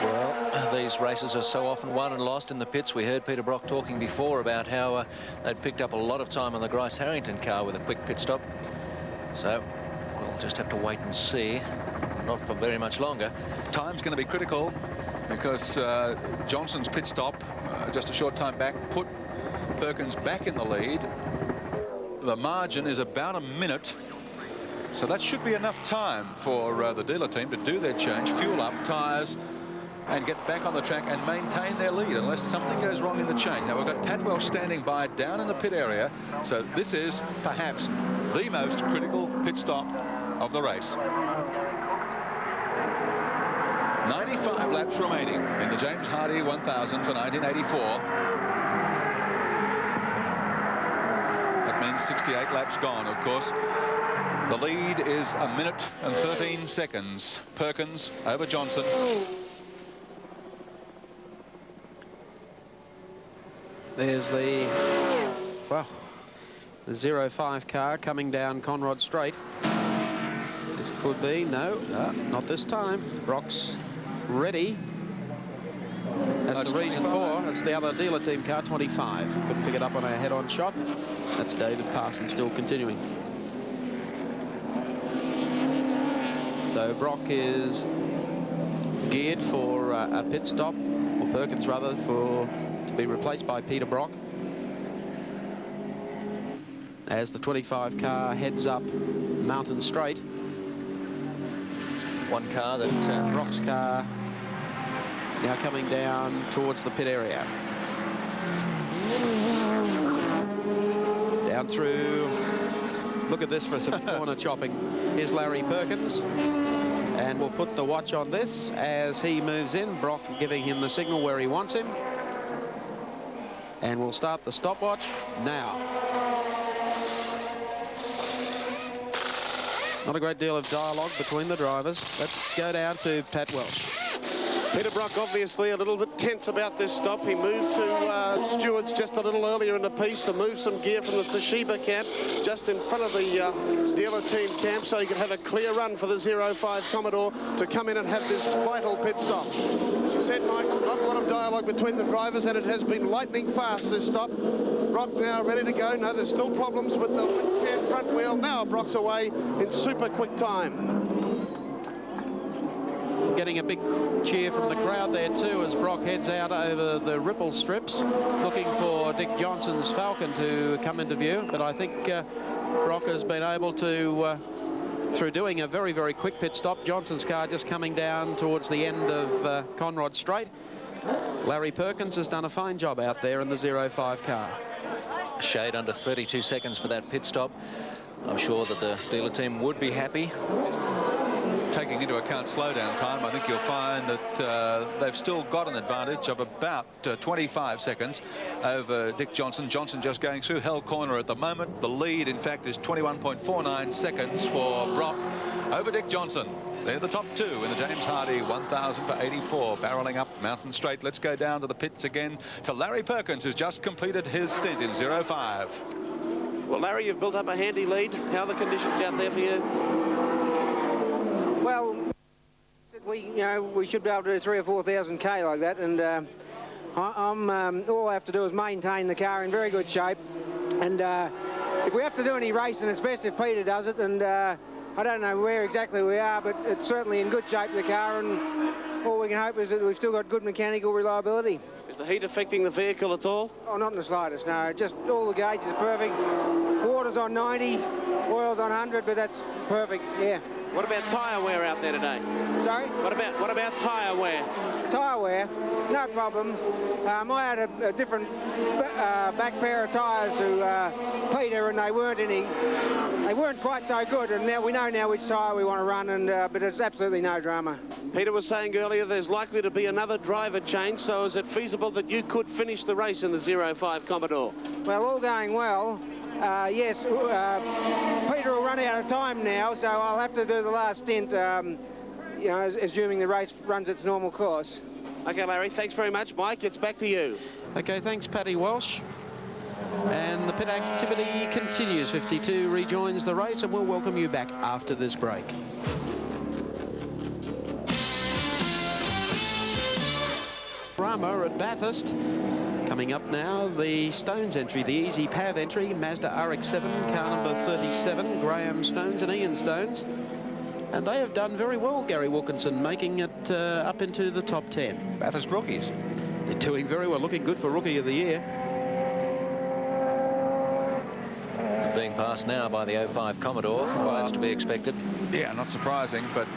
Well, these races are so often won and lost in the pits. We heard Peter Brock talking before about how they'd picked up a lot of time on the Grice Harrington car with a quick pit stop. So we'll just have to wait and see. Not for very much longer. Time's going to be critical because Johnson's pit stop just a short time back put Perkins back in the lead. The margin is about a minute, so that should be enough time for the dealer team to do their change, fuel up tyres, and get back on the track and maintain their lead unless something goes wrong in the change. Now, we've got Patwell standing by down in the pit area, so this is perhaps the most critical pit stop of the race. 95 laps remaining in the James Hardy 1000 for 1984. That means 68 laps gone, of course. The lead is a minute and 13 seconds. Perkins over Johnson. There's the 05 car coming down Conrod Straight. This could be, no, not this time. Brock's ready. That's the reason for. That's the other dealer team car, 25. Couldn't pick it up on a head-on shot. That's David Parsons still continuing. So Brock is geared for a pit stop, or Perkins rather, to be replaced by Peter Brock. As the 25 car heads up Mountain Straight. One car that Brock's car now coming down towards the pit area. Down through. Look at this for some corner chopping. Here's Larry Perkins. And we'll put the watch on this as he moves in. Brock giving him the signal where he wants him. And we'll start the stopwatch now. Not a great deal of dialogue between the drivers. Let's go down to Pat Welsh. Peter Brock obviously a little bit tense about this stop. He moved to Stewart's just a little earlier in the piece to move some gear from the Toshiba camp just in front of the dealer team camp so he could have a clear run for the 05 Commodore to come in and have this vital pit stop. As you said, Michael, not a lot of dialogue between the drivers, and it has been lightning fast, this stop. Brock now ready to go. No, there's still problems with the left-hand front wheel. Now Brock's away in super quick time. Getting a big cheer from the crowd there too as Brock heads out over the ripple strips, looking for Dick Johnson's Falcon to come into view. But I think Brock has been able to, through doing a very, very quick pit stop, Johnson's car just coming down towards the end of Conrod Straight. Larry Perkins has done a fine job out there in the 05 car. A shade under 32 seconds for that pit stop. I'm sure that the dealer team would be happy. Taking into account slowdown time, I think you'll find that they've still got an advantage of about 25 seconds over Dick Johnson. Johnson just going through hell corner at the moment. The lead, in fact, is 21.49 seconds for Brock over Dick Johnson. They're the top two in the James Hardy 1000 for 84, barreling up Mountain Straight. Let's go down to the pits again to Larry Perkins, who's just completed his stint in 05. Well, Larry, you've built up a handy lead. How are the conditions out there for you? Well, we should be able to do 3,000 or 4,000 K like that, and all I have to do is maintain the car in very good shape. And if we have to do any racing, it's best if Peter does it. And I don't know where exactly we are, but it's certainly in good shape, the car, and all we can hope is that we've still got good mechanical reliability. Is the heat affecting the vehicle at all? Oh, not in the slightest, no. Just all the gauges are perfect. Water's on 90, oil's on 100, but that's perfect, yeah. What about tyre wear out there today? Sorry? What about tyre wear? Tyre wear, no problem. I had a different back pair of tyres to Peter, and they weren't quite so good. And now we know now which tyre we want to run, and but there's absolutely no drama. Peter was saying earlier there's likely to be another driver change, so is it feasible that you could finish the race in the 05 Commodore? Well, all going well. Yes, Peter will run out of time now, so I'll have to do the last stint, you know, assuming the race runs its normal course. Okay, Larry, thanks very much. Mike, it's back to you. Okay, thanks, Paddy Walsh. And the pit activity continues. 52 rejoins the race, and we'll welcome you back after this break. Rama at Bathurst. Coming up now, the Stones entry, the Easy Pav entry, Mazda RX-7, car number 37, Graham Stones and Ian Stones. And they have done very well, Gary Wilkinson, making it up into the top 10. Bathurst rookies. They're doing very well, looking good for Rookie of the Year. Being passed now by the 05 Commodore. Well, that's to be expected. Yeah, not surprising, but,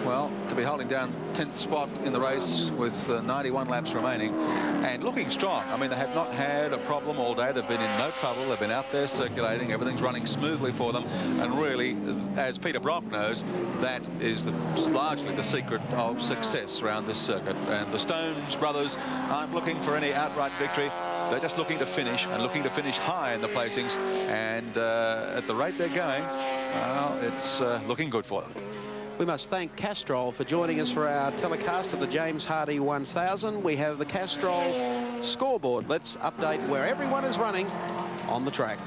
well, to be holding down 10th spot in the race with 91 laps remaining and looking strong. I mean, they have not had a problem all day. They've been in no trouble. They've been out there circulating. Everything's running smoothly for them. And really, as Peter Brock knows, that is largely the secret of success around this circuit. And the Stones brothers aren't looking for any outright victory. They're just looking to finish, and looking to finish high in the placings. And at the rate they're going, well, it's looking good for them. We must thank Castrol for joining us for our telecast of the James Hardy 1000. We have the Castrol scoreboard. Let's update where everyone is running on the track.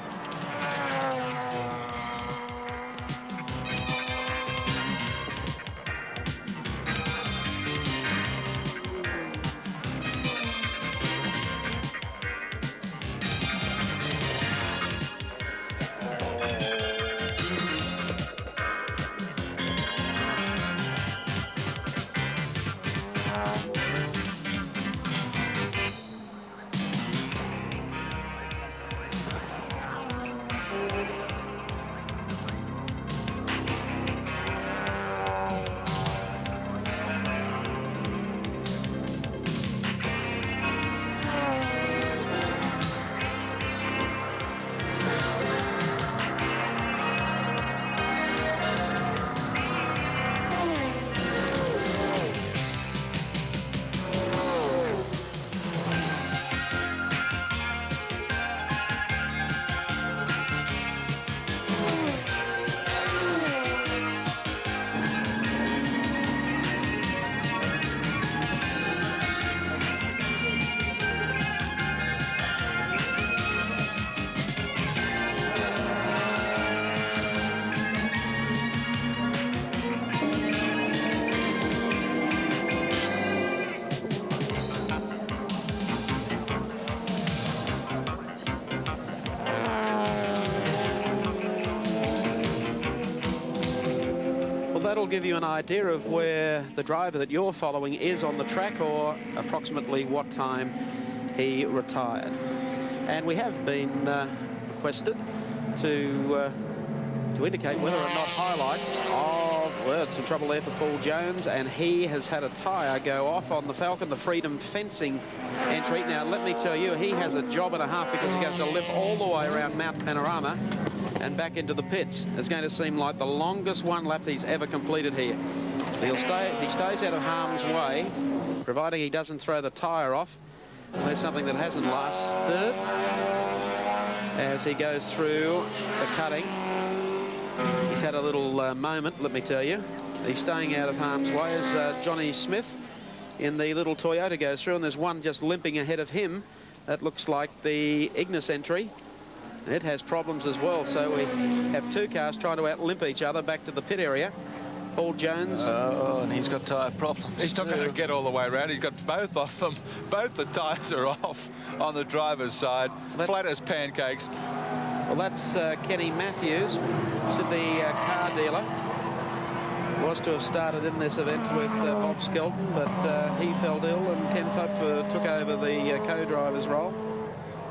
that'll give you an idea of where the driver that you're following is on the track, or approximately what time he retired. And we have been requested to indicate whether or not highlights of, well, some trouble there for Paul Jones, and he has had a tyre go off on the Falcon, the Freedom fencing entry. Now, let me tell you, he has a job and a half, because he has to limp all the way around Mount Panorama and back into the pits. It's going to seem like the longest one lap he's ever completed here. He'll stay, he stays out of harm's way, providing he doesn't throw the tyre off. Well, there's something that hasn't lasted as he goes through the cutting. He's had a little moment, let me tell you. He's staying out of harm's way as Johnny Smith in the little Toyota goes through, and there's one just limping ahead of him. That looks like the Ignis entry. It has problems as well, so we have two cars trying to out-limp each other back to the pit area. Paul Jones. Oh, and he's got tyre problems. He's not going to get all the way around. He's got both of them. Both the tyres are off on the driver's side. Flat as pancakes. Well, that's Kenny Matthews, Sydney car dealer. Was to have started in this event with Bob Skelton, but he fell ill, and Ken Topfer took over the co-driver's role.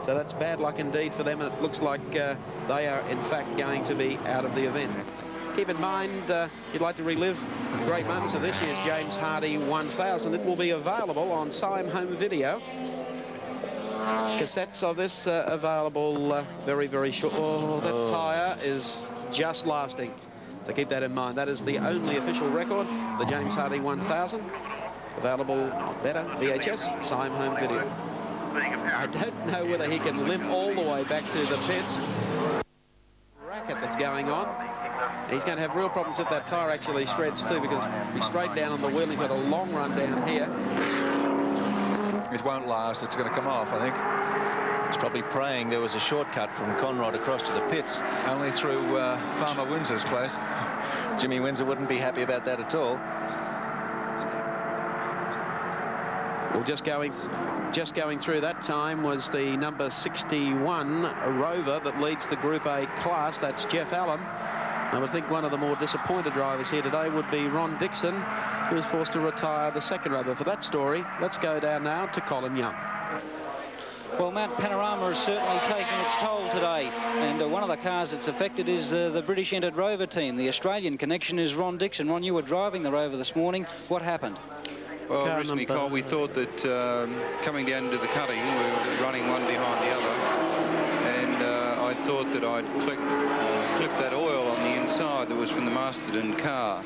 So that's bad luck indeed for them, and it looks like they are in fact going to be out of the event. Keep in mind, if you'd like to relive great moments of this year's James Hardy 1000, it will be available on Syme Home Video. Cassettes of this available very, very short. Oh, that tyre is just lasting. So keep that in mind. That is the only official record, the James Hardy 1000. Available on better VHS, Syme Home Video. I don't know whether he can limp all the way back to the pits. Racket that's going on. He's going to have real problems if that tyre actually shreds too, because he's straight down on the wheel. He's got a long run down here. It won't last. It's going to come off, I think. He's probably praying there was a shortcut from Conrod across to the pits. Only through Farmer Windsor's place. Jimmy Windsor wouldn't be happy about that at all. Well, just going through that time was the number 61 Rover that leads the Group A class. That's Jeff Allen. I would think one of the more disappointed drivers here today would be Ron Dixon, who was forced to retire the second Rover. For that story, let's go down now to Colin Young. Well, Mount Panorama is certainly taking its toll today, and one of the cars that's affected is the British entered Rover team. The Australian connection is Ron Dixon. Ron, you were driving the Rover this morning. What happened? Well, originally, Cole, we thought that coming down into the cutting, we were running one behind the other, and I thought that I'd clipped that oil on the inside that was from the Masterton car.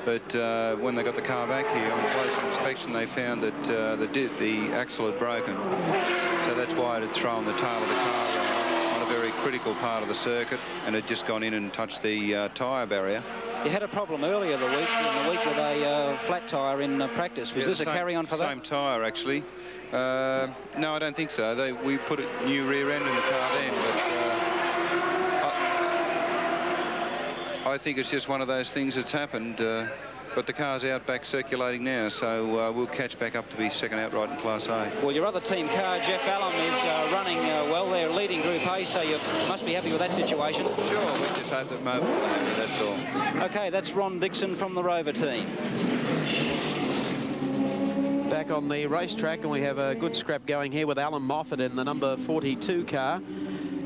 But when they got the car back here, on closer inspection, they found that the axle had broken. So that's why it had thrown the tail of the car around on a very critical part of the circuit, and had just gone in and touched the tyre barrier. You had a problem earlier in the week with a flat tyre in practice. Was this a carry-on for that? Same tyre, actually. No, I don't think so. We put a new rear end in the car then, but I think it's just one of those things that's happened. But the car's out back circulating now, so we'll catch back up to be second outright in Class A. Well, your other team car, Jeff Allen, is running well. They're leading Group A, so you must be happy with that situation. Sure, we just hope that Mo will be happy, that's all. OK, that's Ron Dixon from the Rover team. Back on the racetrack, and we have a good scrap going here with Alan Moffat in the number 42 car,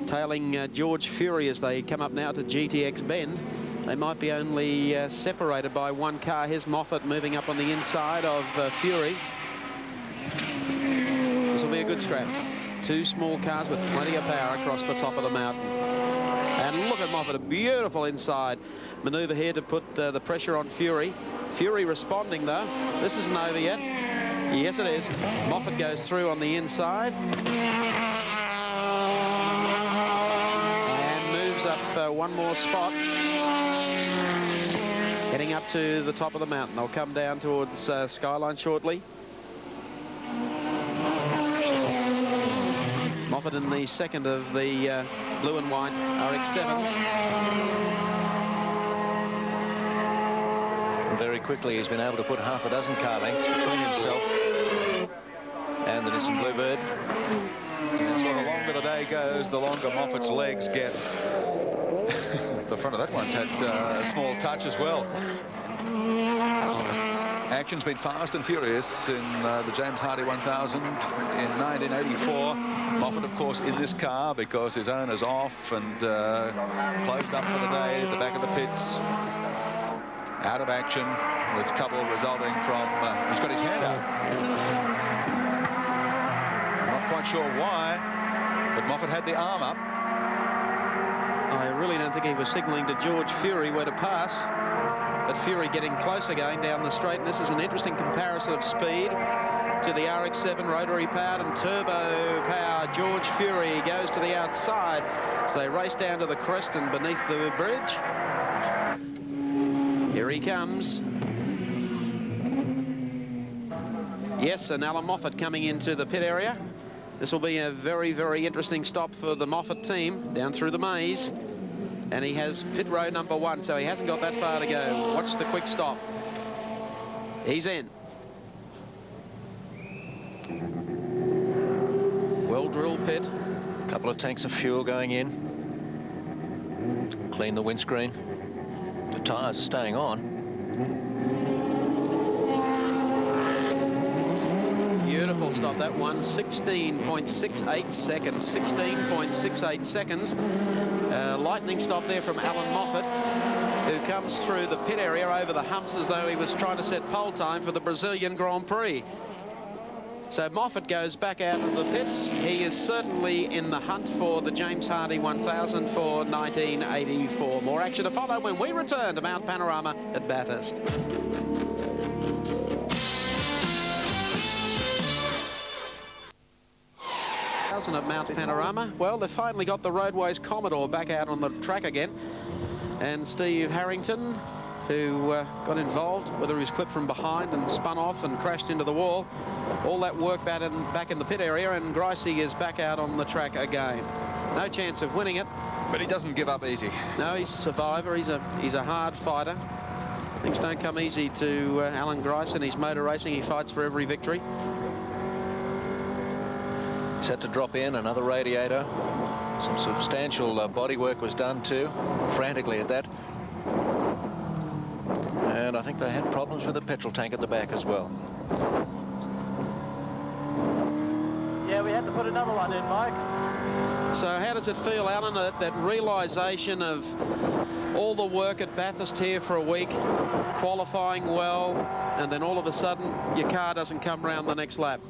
tailing George Fury as they come up now to GTX Bend. They might be only separated by one car. Here's Moffat moving up on the inside of Fury. This will be a good scrap. Two small cars with plenty of power across the top of the mountain. And look at Moffat, a beautiful inside manoeuvre here to put the pressure on Fury. Fury responding though. This isn't over yet. Yes, it is. Moffat goes through on the inside. And moves up one more spot. Heading up to the top of the mountain. They'll come down towards Skyline shortly. Moffat in the second of the blue and white RX-7s. And very quickly he's been able to put half a dozen car lengths between himself and the Nissan Bluebird. And so the longer the day goes, the longer Moffat's legs get. The front of that one's had a small touch as well. Action's been fast and furious in the James Hardy 1000 in 1984. Moffat, of course, in this car because his owner's off and closed up for the day at the back of the pits. Out of action with trouble resulting from... he's got his hand out. I'm not quite sure why, but Moffat had the arm up. I really don't think he was signalling to George Fury where to pass. But Fury getting closer going down the straight. And this is an interesting comparison of speed to the RX-7 rotary powered and turbo powered. George Fury goes to the outside as they race down to the crest and beneath the bridge. Here he comes. Yes, and Alan Moffat coming into the pit area. This will be a very, very interesting stop for the Moffat team down through the maze. And he has pit row number 1, so he hasn't got that far to go. Watch the quick stop. He's in. Well-drilled pit. A couple of tanks of fuel going in. Clean the windscreen. The tyres are staying on. Beautiful stop, that one. 16.68 seconds. 16.68 seconds. Lightning stop there from Alan Moffat, who comes through the pit area over the humps as though he was trying to set pole time for the Brazilian Grand Prix. So Moffat goes back out of the pits. He is certainly in the hunt for the James Hardy 1000 for 1984. More action to follow when we return to Mount Panorama at Bathurst. At Mount Panorama. Well, they've finally got the Roadways Commodore back out on the track again. And Steve Harrington, who got involved, whether he was clipped from behind and spun off and crashed into the wall. All that work back in the pit area, and Gricey is back out on the track again. No chance of winning it. But he doesn't give up easy. No, he's a survivor. He's a hard fighter. Things don't come easy to Alan Grice in his motor racing. He fights for every victory. He's had to drop in another radiator. Some substantial bodywork was done too, frantically at that. And I think they had problems with the petrol tank at the back as well. Yeah, we had to put another one in, Mike. So how does it feel, Alan, that realisation of all the work at Bathurst here for a week, qualifying well, and then all of a sudden your car doesn't come round the next lap?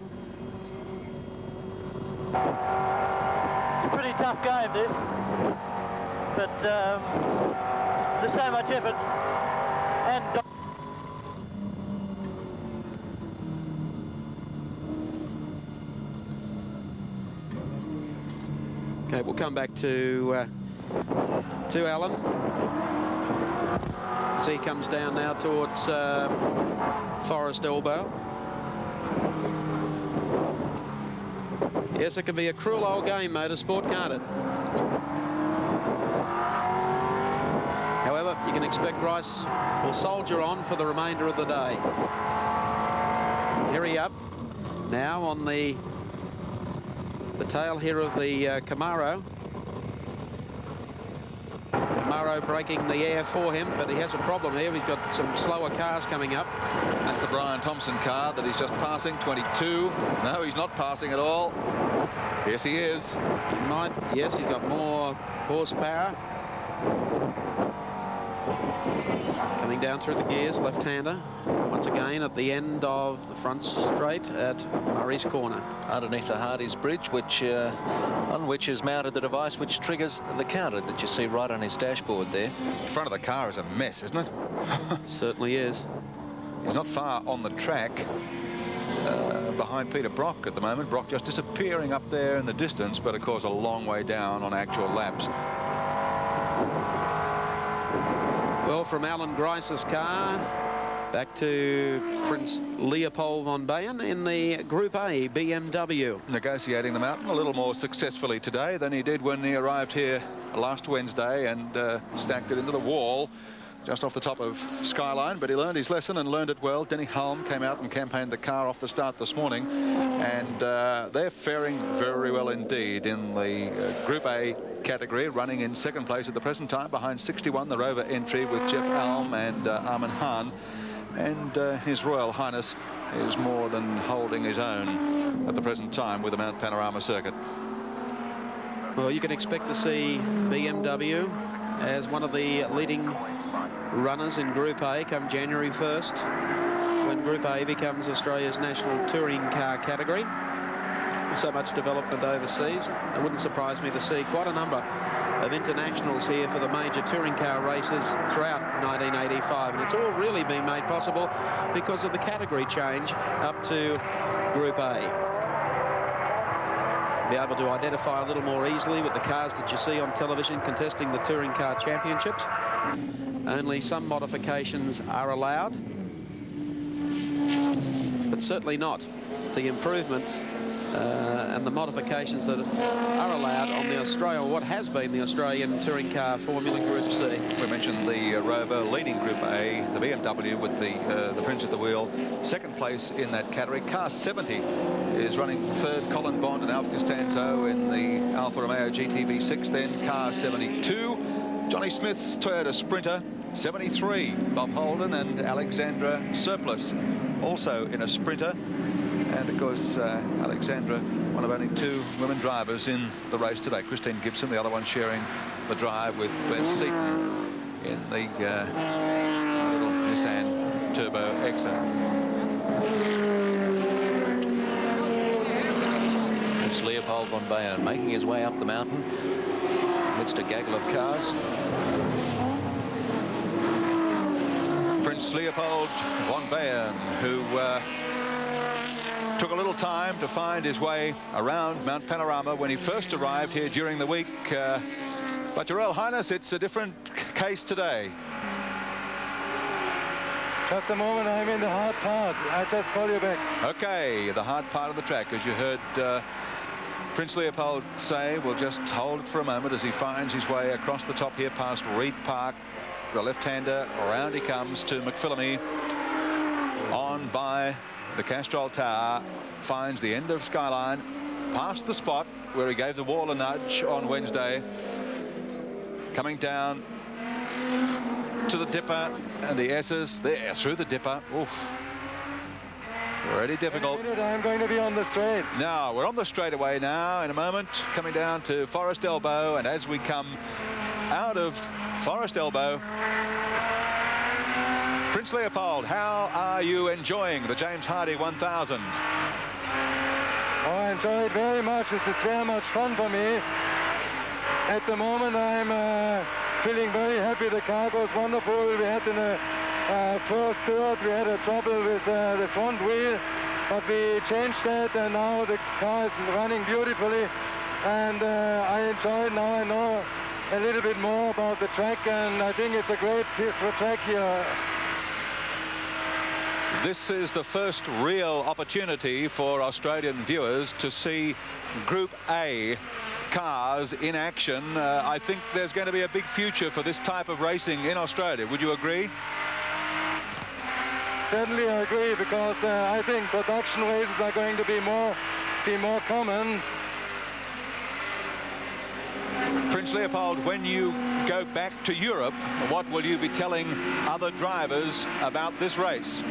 It's a pretty tough game, this, but there's so much effort and... Okay, we'll come back to Alan. As he comes down now towards Forest Elbow. Yes, it can be a cruel old game, motorsport, can't it? However, you can expect Grice will soldier on for the remainder of the day. Here he up. Now on the tail here of the Camaro. Camaro breaking the air for him, but he has a problem here. We've got some slower cars coming up. That's the Brian Thompson car that he's just passing, 22. No, he's not passing at all. Yes, he is. He might, yes, he's got more horsepower. Coming down through the gears, left-hander. Once again at the end of the front straight at Murray's Corner. Underneath the Hardy's bridge, on which is mounted the device which triggers the counter that you see right on his dashboard there. The front of the car is a mess, isn't it? Certainly is. He's not far on the track behind Peter Brock at the moment. Brock just disappearing up there in the distance, but of course a long way down on actual laps. Well, from Alan Grice's car back to Prince Leopold von Bayen in the Group A BMW. Negotiating them out a little more successfully today than he did when he arrived here last Wednesday and stacked it into the wall just off the top of Skyline, but he learned his lesson and learned it well. Denny Hulme came out and campaigned the car off the start this morning, and they're faring very well indeed in the Group A category, running in second place at the present time behind 61, the Rover entry with Jeff Alm and Armin Hahn. and His Royal Highness is more than holding his own at the present time with the Mount Panorama circuit. Well, you can expect to see BMW as one of the leading runners in Group A come January 1st, when Group A becomes Australia's national touring car category. So much development overseas. It wouldn't surprise me to see quite a number of internationals here for the major touring car races throughout 1985, and it's all really been made possible because of the category change up to Group A. Be able to identify a little more easily with the cars that you see on television contesting the touring car championships. Only some modifications are allowed, but certainly not the improvements and the modifications that are allowed on the Australian, what has been the Australian touring car Formula Group C. We mentioned the Rover leading Group A, the BMW with the Prince at the wheel, second place in that category. Car 70 is running third, Colin Bond and Alf Costanzo in the Alfa Romeo GTV6. Then car 72, Johnny Smith's Toyota Sprinter. 73, Bob Holden and Alexandra Surplus, also in a Sprinter. And of course, Alexandra, one of only 2 women drivers in the race today. Christine Gibson, the other one sharing the drive with Beth Seaton in the little Nissan Turbo Exa. It's Leopold von Bayern making his way up the mountain amidst a gaggle of cars. Prince Leopold von Bayern, who took a little time to find his way around Mount Panorama when he first arrived here during the week. But Your Royal Highness, it's a different case today. Just a moment, I'm in the hard part. I just call you back. Okay, the hard part of the track, as you heard Prince Leopold say. We'll just hold it for a moment as he finds his way across the top here past Reed Park. The left-hander, around he comes to McPhillamy, on by the Castrol Tower, finds the end of Skyline, past the spot where he gave the wall a nudge on Wednesday, coming down to the Dipper and the S's there through the Dipper. Oof. Already difficult. In a minute, I'm going to be on the straight. Now we're on the straightaway now in a moment, coming down to Forest Elbow, and as we come out of Forest Elbow, Prince Leopold, how are you enjoying the James Hardie 1000? Oh, I enjoy it very much. It's very much fun for me. At the moment, I'm feeling very happy. The car goes wonderful. We had in the first third, we had a trouble with the front wheel, but we changed that, and now the car is running beautifully. And I enjoy it. Now I know a little bit more about the track, and I think it's a great track here. This is the first real opportunity for Australian viewers to see Group A cars in action. I think there's going to be a big future for this type of racing in Australia. Would you agree? Certainly I agree, because I think production races are going to be more common. Prince Leopold, when you go back to Europe, what will you be telling other drivers about this race?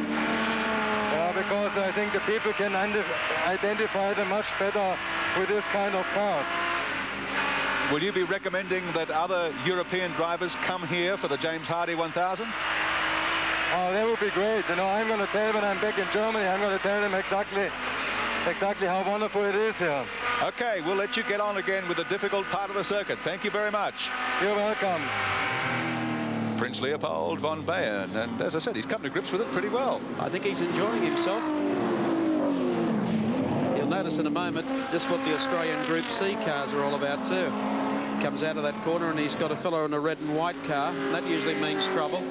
Because I think the people can identify them much better with this kind of cars. Will you be recommending that other European drivers come here for the James Hardie 1000? Oh, that would be great. You know, I'm going to tell when I'm back in Germany, I'm going to tell them exactly how wonderful it is here. Okay, we'll let you get on again with the difficult part of the circuit. Thank you very much. You're welcome. Prince Leopold von Bayern, and as I said, he's come to grips with it pretty well. I think he's enjoying himself. You'll notice in a moment just what the Australian Group C cars are all about too. Comes out of that corner and he's got a fellow in a red and white car. That usually means trouble.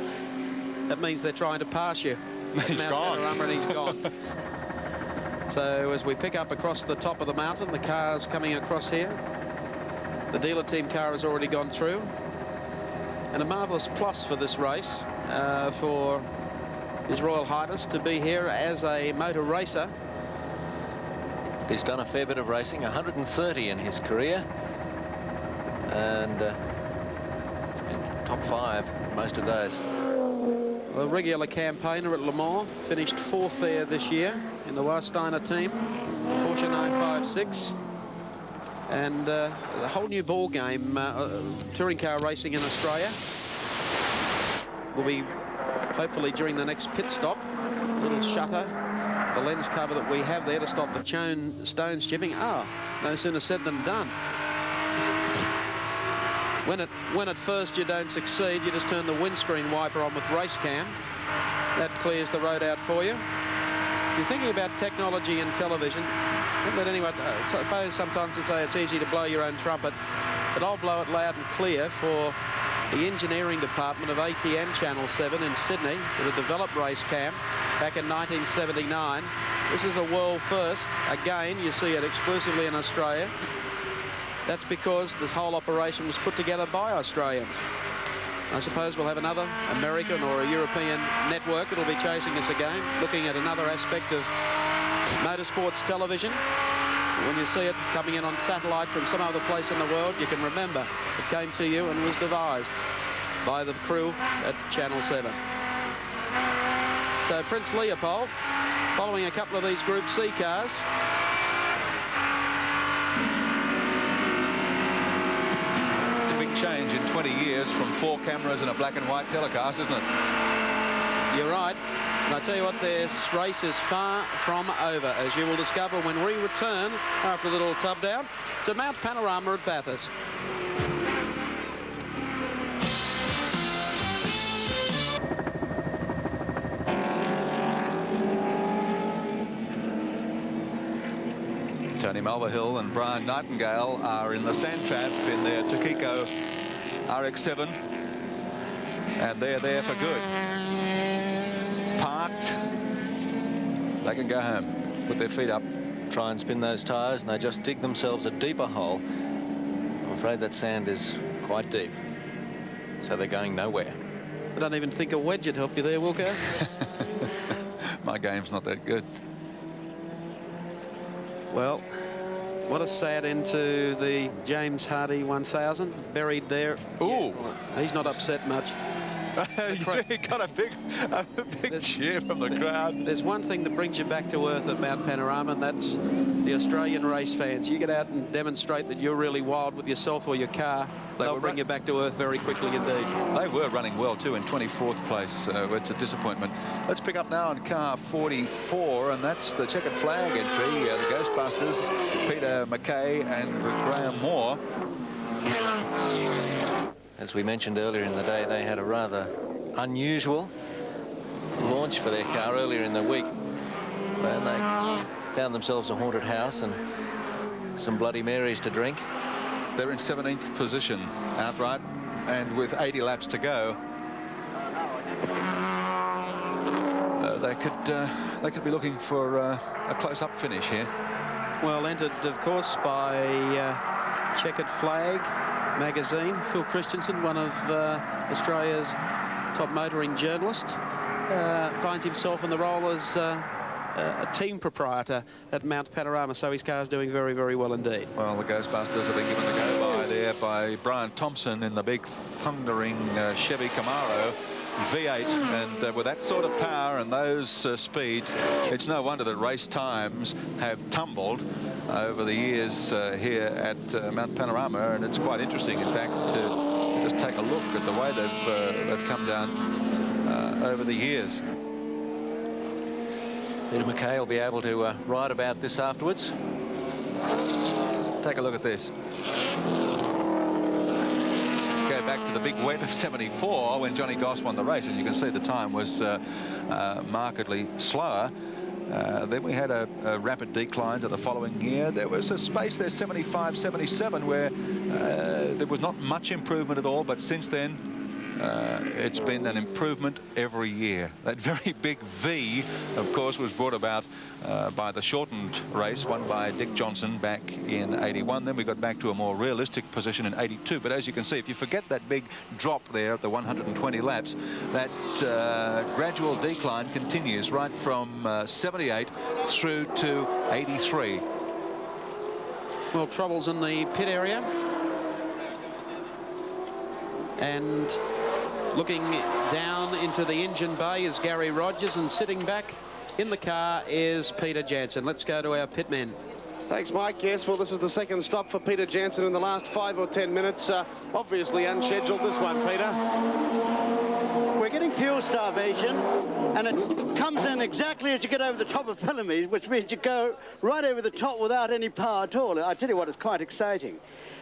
That means they're trying to pass you. He's gone. And he's gone. So as we pick up across the top of the mountain, the car's coming across here. The dealer team car has already gone through. And a marvellous plus for this race for His Royal Highness to be here as a motor racer. He's done a fair bit of racing, 130 in his career, and in top 5 most of those. a regular campaigner at Le Mans, finished 4th there this year in the Warsteiner team, Porsche 956. And a whole new ball game, touring car racing in Australia. Will be hopefully during the next pit stop. A little shutter, the lens cover that we have there to stop the stones chipping. No sooner said than done. When at first you don't succeed, you just turn the windscreen wiper on with race cam. That clears the road out for you. If you're thinking about technology and television, don't let anyone, suppose sometimes you say it's easy to blow your own trumpet, but I'll blow it loud and clear for the engineering department of ATN Channel 7 in Sydney that had developed race cam back in 1979. This is a world first. Again, you see it exclusively in Australia. That's because this whole operation was put together by Australians. I suppose we'll have another American or a European network that'll be chasing us again, looking at another aspect of motorsports television. When you see it coming in on satellite from some other place in the world, you can remember it came to you and was devised by the crew at Channel 7. So Prince Leopold, following a couple of these Group C cars. It's a big change in 20 years from 4 cameras and a black and white telecast, isn't it? You're right. And I tell you what, this race is far from over, as you will discover when we return after a little tub down to Mount Panorama at Bathurst. Tony Mulvihill and Brian Nightingale are in the Sandtrap in their Takiko RX-7, and they're there for good. Parked, they can go home, put their feet up. Try and spin those tyres, and they just dig themselves a deeper hole. I'm afraid that sand is quite deep, so they're going nowhere. I don't even think a wedge would help you there, Wilco. My game's not that good. Well, what a sad end to the James Hardy 1000, buried there. Ooh, he's not upset much. He got a big cheer from the crowd. There's one thing that brings you back to earth at Mount Panorama, and that's the Australian race fans. You get out and demonstrate that you're really wild with yourself or your car, they'll bring you back to earth very quickly indeed. They were running well too in 24th place. It's a disappointment. Let's pick up now in car 44, and that's the checkered flag entry. The Ghostbusters, Peter McKay and Graham Moore. As we mentioned earlier in the day, they had a rather unusual launch for their car earlier in the week, when they found themselves a haunted house and some Bloody Marys to drink. They're in 17th position outright, and with 80 laps to go, they could be looking for a close-up finish here. Well, entered, of course, by Checkered Flag magazine. Phil Christensen, one of Australia's top motoring journalists, finds himself in the role as a team proprietor at Mount Panorama, so his car is doing very, very well indeed. Well, the Ghostbusters have been given a go-by there by Brian Thompson in the big thundering Chevy Camaro V8, and with that sort of power and those speeds, it's no wonder that race times have tumbled over the years here at Mount Panorama, and it's quite interesting, in fact, to just take a look at the way they've come down over the years. Peter McKay will be able to write about this afterwards. Take a look at this. Go back to the big wet of 74 when Johnny Goss won the race, and you can see the time was markedly slower. Then we had a rapid decline to the following year. There was a space there, 75, 77, where there was not much improvement at all, but since then it's been an improvement every year. That very big V, of course, was brought about by the shortened race won by Dick Johnson back in 81. Then we got back to a more realistic position in 82. But as you can see, if you forget that big drop there at the 120 laps, that gradual decline continues right from 78 through to 83. Well, troubles in the pit area. And Looking down into the engine bay is Gary Rogers, and sitting back in the car is Peter Jansen. Let's go to our pit men. Thanks, Mike. Yes, well, this is the second stop for Peter Jansen in the last 5 or 10 minutes. Obviously unscheduled, this one, Peter. We're getting fuel starvation, and it comes in exactly as you get over the top of Pillimies, which means you go right over the top without any power at all. I tell you what, it's quite exciting.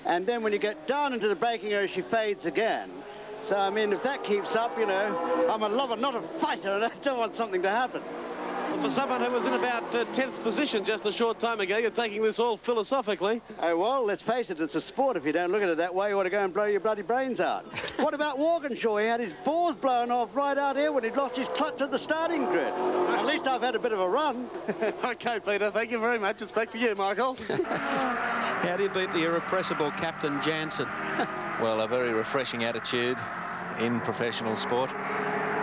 And then when you get down into the braking area, she fades again. So, I mean, if that keeps up, you know, I'm a lover, not a fighter, and I don't want something to happen. Well, for someone who was in about 10th position just a short time ago, you're taking this all philosophically. Oh, well, let's face it, it's a sport. If you don't look at it that way, you want to go and blow your bloody brains out. What about Walkinshaw? He had his balls blown off right out here when he'd lost his clutch at the starting grid. At least I've had a bit of a run. OK, Peter, thank you very much. It's back to you, Michael. How do you beat the irrepressible Captain Jansen? Well, a very refreshing attitude in professional sport.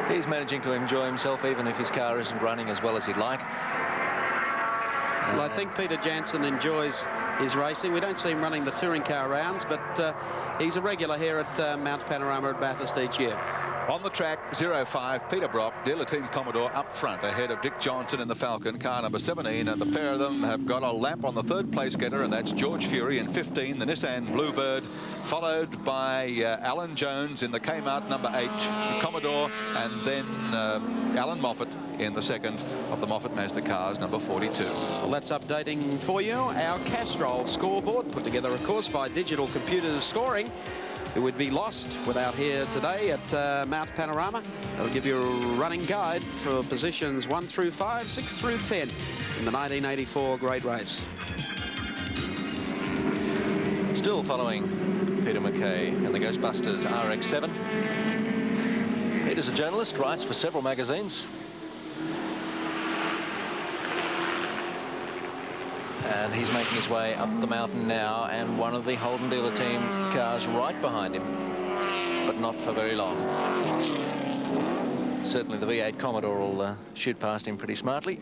He's managing to enjoy himself even if his car isn't running as well as he'd like. Well, I think Peter Jansen enjoys his racing. We don't see him running the touring car rounds, but he's a regular here at Mount Panorama at Bathurst each year. On the track, 05, Peter Brock, dealer team Commodore up front ahead of Dick Johnson in the Falcon, car number 17, and the pair of them have got a lap on the third place getter, and that's George Fury in 15, the Nissan Bluebird, followed by Alan Jones in the Kmart number 8, Commodore, and then Alan Moffat in the second of the Moffat Mazda cars, number 42. Well, that's updating for you our Castrol scoreboard, put together, of course, by Digital Computer Scoring. It would be lost without here today at Mount Panorama. They'll give you a running guide for positions 1 through 5, 6 through 10 in the 1984 Great Race. Still following Peter McKay and the Ghostbusters RX-7. Peter's a journalist, writes for several magazines. And he's making his way up the mountain now, and one of the Holden dealer team cars right behind him, but not for very long. Certainly the V8 Commodore will shoot past him pretty smartly.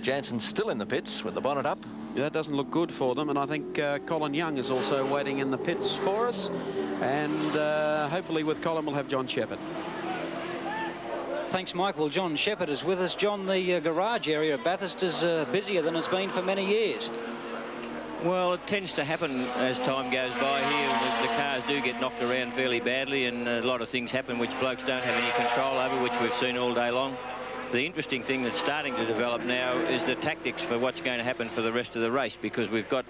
Jansen's still in the pits with the bonnet up. Yeah, that doesn't look good for them, and I think Colin Young is also waiting in the pits for us, and hopefully with Colin we'll have John Shepherd. Thanks, Mike. Well, John Shepherd is with us. John, the garage area at Bathurst is busier than it's been for many years. Well, it tends to happen as time goes by here. The cars do get knocked around fairly badly, and a lot of things happen which blokes don't have any control over, which we've seen all day long. The interesting thing that's starting to develop now is the tactics for what's going to happen for the rest of the race, because we've got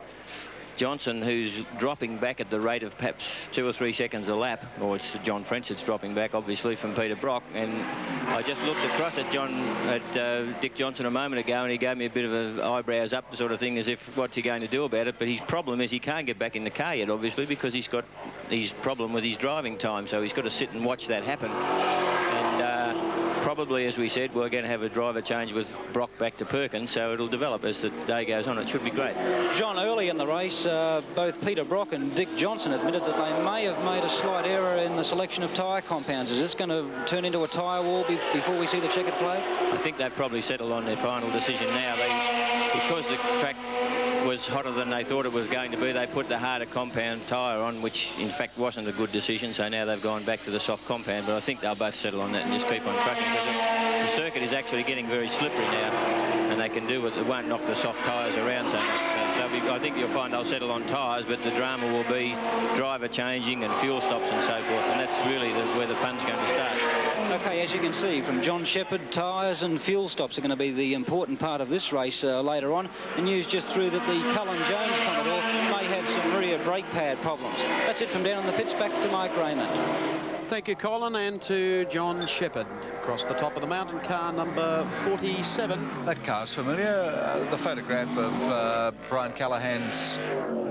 Johnson, who's dropping back at the rate of perhaps 2 or 3 seconds a lap, or it's John French that's dropping back, obviously, from Peter Brock. And I just looked across at Dick Johnson a moment ago, and he gave me a bit of an eyebrows up sort of thing, as if what's he going to do about it. But his problem is he can't get back in the car yet, obviously, because he's got his problem with his driving time, so he's got to sit and watch that happen. And probably, as we said, we're going to have a driver change with Brock back to Perkins, so it'll develop as the day goes on. It should be great. John, early in the race, both Peter Brock and Dick Johnson admitted that they may have made a slight error in the selection of tyre compounds. Is this going to turn into a tyre war before we see the checkered flag? I think they've probably settled on their final decision now. Because the track was hotter than they thought it was going to be, they put the harder compound tyre on, which in fact wasn't a good decision, so now they've gone back to the soft compound. But I think they'll both settle on that and just keep on trucking, because the circuit is actually getting very slippery now, and they can do it. It won't knock the soft tyres around so much. So I think you'll find they'll settle on tyres, but the drama will be driver changing and fuel stops and so forth, and that's really where the fun's going to start. OK, as you can see from John Shepherd, tyres and fuel stops are going to be the important part of this race later on. And news just through that the Cullen Jones Commodore may have some rear brake pad problems. That's it from down on the pits. Back to Mike Raymond. Thank you, Colin, and to John Shepherd. Across the top of the mountain, car number 47. That car's familiar. The photograph of Brian Callahan's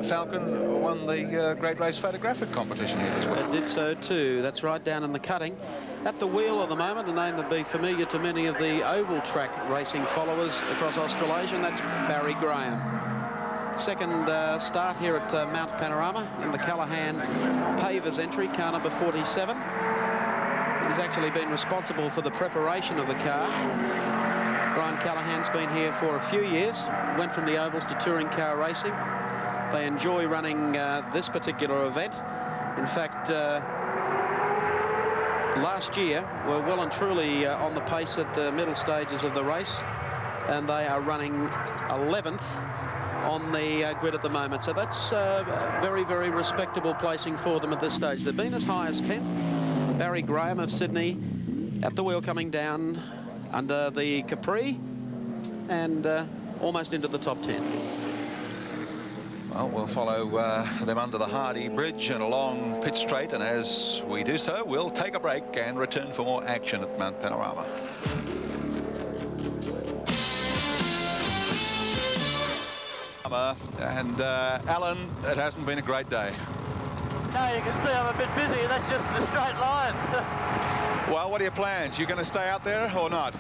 Falcon won the Great Race Photographic competition here this week. It did so too. That's right down in the cutting. At the wheel at the moment, a name that would be familiar to many of the oval track racing followers across Australasia, and that's Barry Graham. Second start here at Mount Panorama in the Callahan Pavers entry, car number 47. He's actually been responsible for the preparation of the car. Brian Callahan's been here for a few years, went from the ovals to touring car racing. They enjoy running this particular event. In fact, last year were well and truly on the pace at the middle stages of the race, and they are running 11th on the grid at the moment. So that's a very, very respectable placing for them at this stage. They've been as high as 10th. Barry Graham of Sydney at the wheel coming down under the Capri and almost into the top 10. Well, we'll follow them under the Hardy Bridge and along Pitt Straight, and as we do so, we'll take a break and return for more action at Mount Panorama. And Alan, it hasn't been a great day. No, you can see I'm a bit busy. That's just in a straight line. Well, what are your plans? You going to stay out there or not?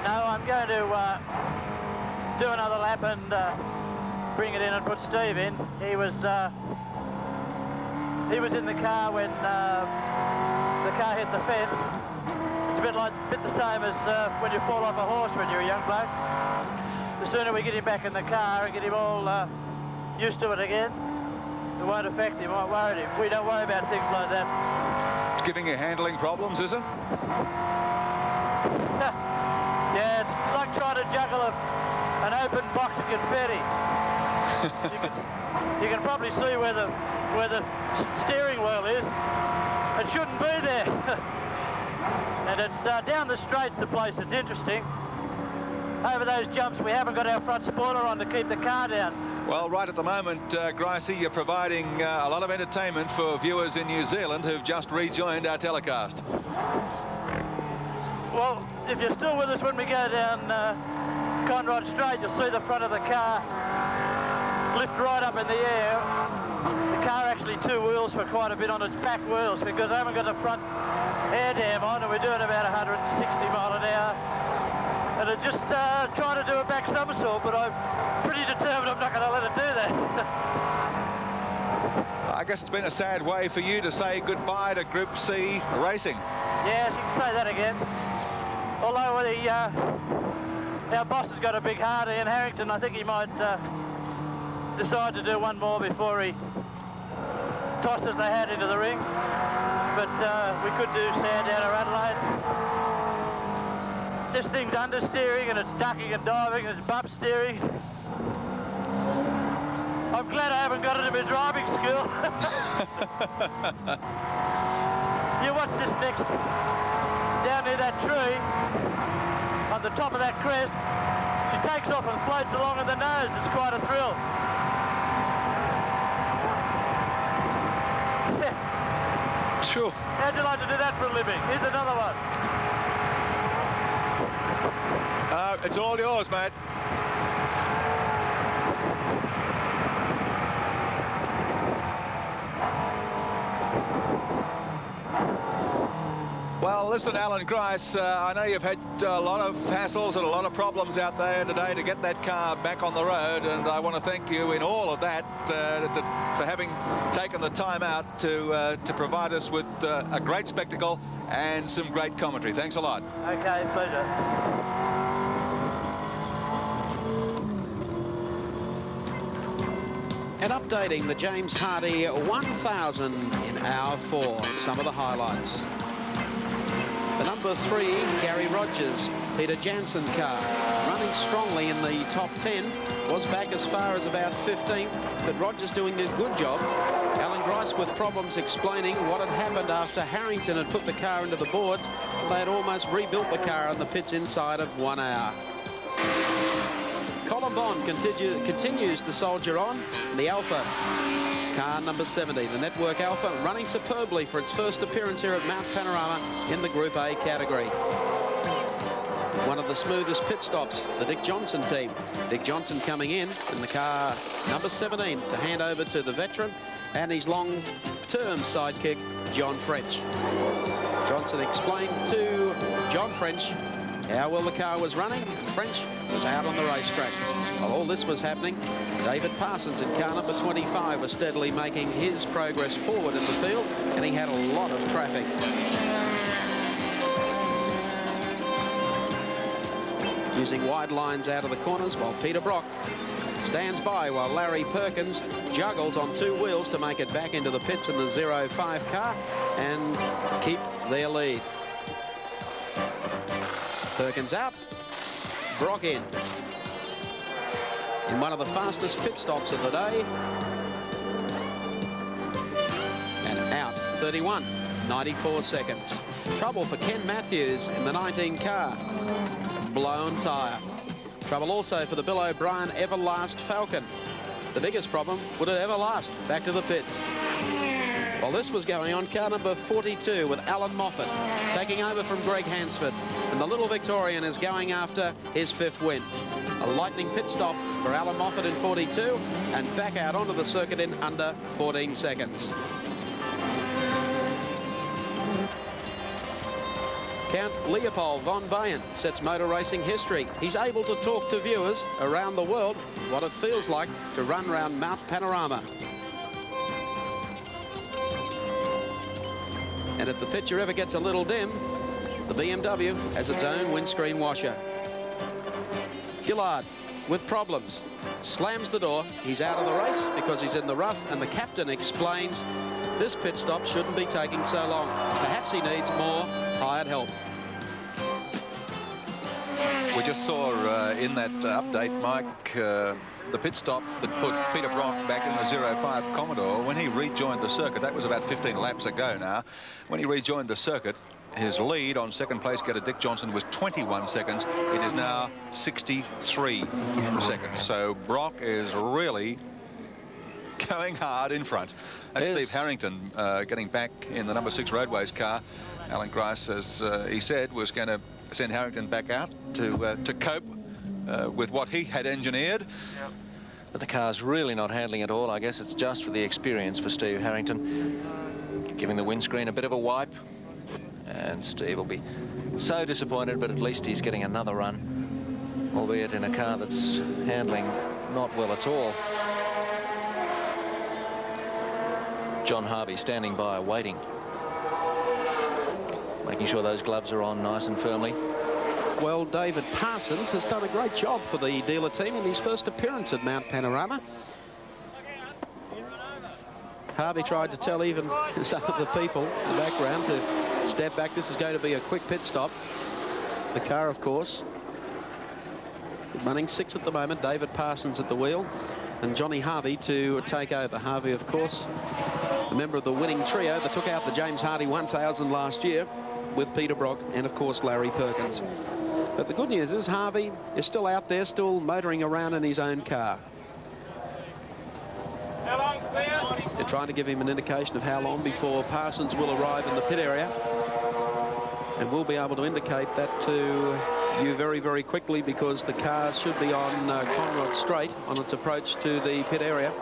No, I'm going to do another lap and bring it in and put Steve in. He was in the car when the car hit the fence. It's a bit the same as when you fall off a horse when you're a young bloke. The sooner we get him back in the car and get him all used to it again, it won't affect him, won't worry him. We don't worry about things like that. It's giving you handling problems, is it? Yeah, it's like trying to juggle an open box of confetti. you can probably see where the steering wheel is. It shouldn't be there. And it's down the straights, the place that's interesting. Over those jumps, we haven't got our front spoiler on to keep the car down. Well, right at the moment, Gricey, you're providing a lot of entertainment for viewers in New Zealand who've just rejoined our telecast. Well, if you're still with us when we go down Conrod Straight, you'll see the front of the car lift right up in the air. The car actually two wheels for quite a bit on its back wheels because I haven't got the front air dam on, and we're doing about 160 mile an hour. And I just trying to do a back somersault, but I'm pretty determined I'm not going to let it do that. I guess it's been a sad way for you to say goodbye to Group C racing. Yes, you can say that again. Although our boss has got a big heart, Ian Harrington, I think he might decide to do one more before he tosses the hat into the ring. But we could do Sandown or Adelaide. This thing's understeering and it's ducking and diving and it's bump steering. I'm glad I haven't got it in my driving school. You watch this next. Down near that tree, on the top of that crest, she takes off and floats along in the nose. It's quite a thrill. Sure. How'd you like to do that for a living? Here's another one. It's all yours, mate. Well, listen, Alan Grice, I know you've had a lot of hassles and a lot of problems out there today to get that car back on the road, and I want to thank you in all of that for having taken the time out to provide us with a great spectacle and some great commentary. Thanks a lot. Okay, pleasure. And updating the James Hardy 1000 in hour 4. Some of the highlights. The number 3, Gary Rogers, Peter Jansen car, running strongly in the top 10. Was back as far as about 15th, but Rogers doing a good job. Alan Grice with problems explaining what had happened after Harrington had put the car into the boards. They had almost rebuilt the car in the pits inside of 1 hour. Colin Bond continues to soldier on. The Alpha, car number 70, the Network Alpha, running superbly for its first appearance here at Mount Panorama in the Group A category. One of the smoothest pit stops, the Dick Johnson team. Dick Johnson coming in the car number 17 to hand over to the veteran and his long-term sidekick, John French. Johnson explained to John French how well the car was running. French was out on the racetrack. While all this was happening, David Parsons in car number 25 was steadily making his progress forward in the field, and he had a lot of traffic. Using wide lines out of the corners, while Peter Brock stands by while Larry Perkins juggles on 2 wheels to make it back into the pits in the 05 car and keep their lead. Perkins out, Brock in one of the fastest pit stops of the day. And out, 31, 94 seconds. Trouble for Ken Matthews in the 19 car. Blown tyre. Trouble also for the Bill O'Brien Everlast Falcon. The biggest problem, would it ever last? Back to the pits. Well, this was going on car number 42 with Alan Moffat taking over from Greg Hansford. And the little Victorian is going after his 5th win. A lightning pit stop for Alan Moffat in 42 and back out onto the circuit in under 14 seconds. Count Leopold von Bayen sets motor racing history. He's able to talk to viewers around the world what it feels like to run round Mount Panorama. And if the picture ever gets a little dim, the BMW has its own windscreen washer. Gillard with problems, slams the door. He's out of the race because he's in the rough, and the captain explains this pit stop shouldn't be taking so long. Perhaps he needs more hired help. We just saw in that update, Mike, the pit stop that put Peter Brock back in the 05 Commodore. When he rejoined the circuit, that was about 15 laps ago now. When he rejoined the circuit, his lead on second place getter Dick Johnson was 21 seconds. It is now 63 seconds. So Brock is really going hard in front. That's Steve Harrington getting back in the number 6 Roadways car. Alan Grice, as he said, was going to send Harrington back out to cope with what he had engineered. But the car's really not handling it all. I guess it's just for the experience for Steve Harrington, giving the windscreen a bit of a wipe. And Steve will be so disappointed, but at least he's getting another run, albeit in a car that's handling not well at all. John Harvey standing by, waiting, making sure those gloves are on nice and firmly. Well, David Parsons has done a great job for the dealer team in his first appearance at Mount Panorama. Harvey tried to tell even some of the people in the background to step back. This is going to be a quick pit stop. The car, of course, running 6 at the moment. David Parsons at the wheel and Johnny Harvey to take over. Harvey, of course, a member of the winning trio that took out the James Hardy 1000 last year with Peter Brock and, of course, Larry Perkins. But the good news is Harvey is still out there, still motoring around in his own car. They're trying to give him an indication of how long before Parsons will arrive in the pit area. And we'll be able to indicate that to you very, very quickly, because the car should be on Conrod Straight on its approach to the pit area.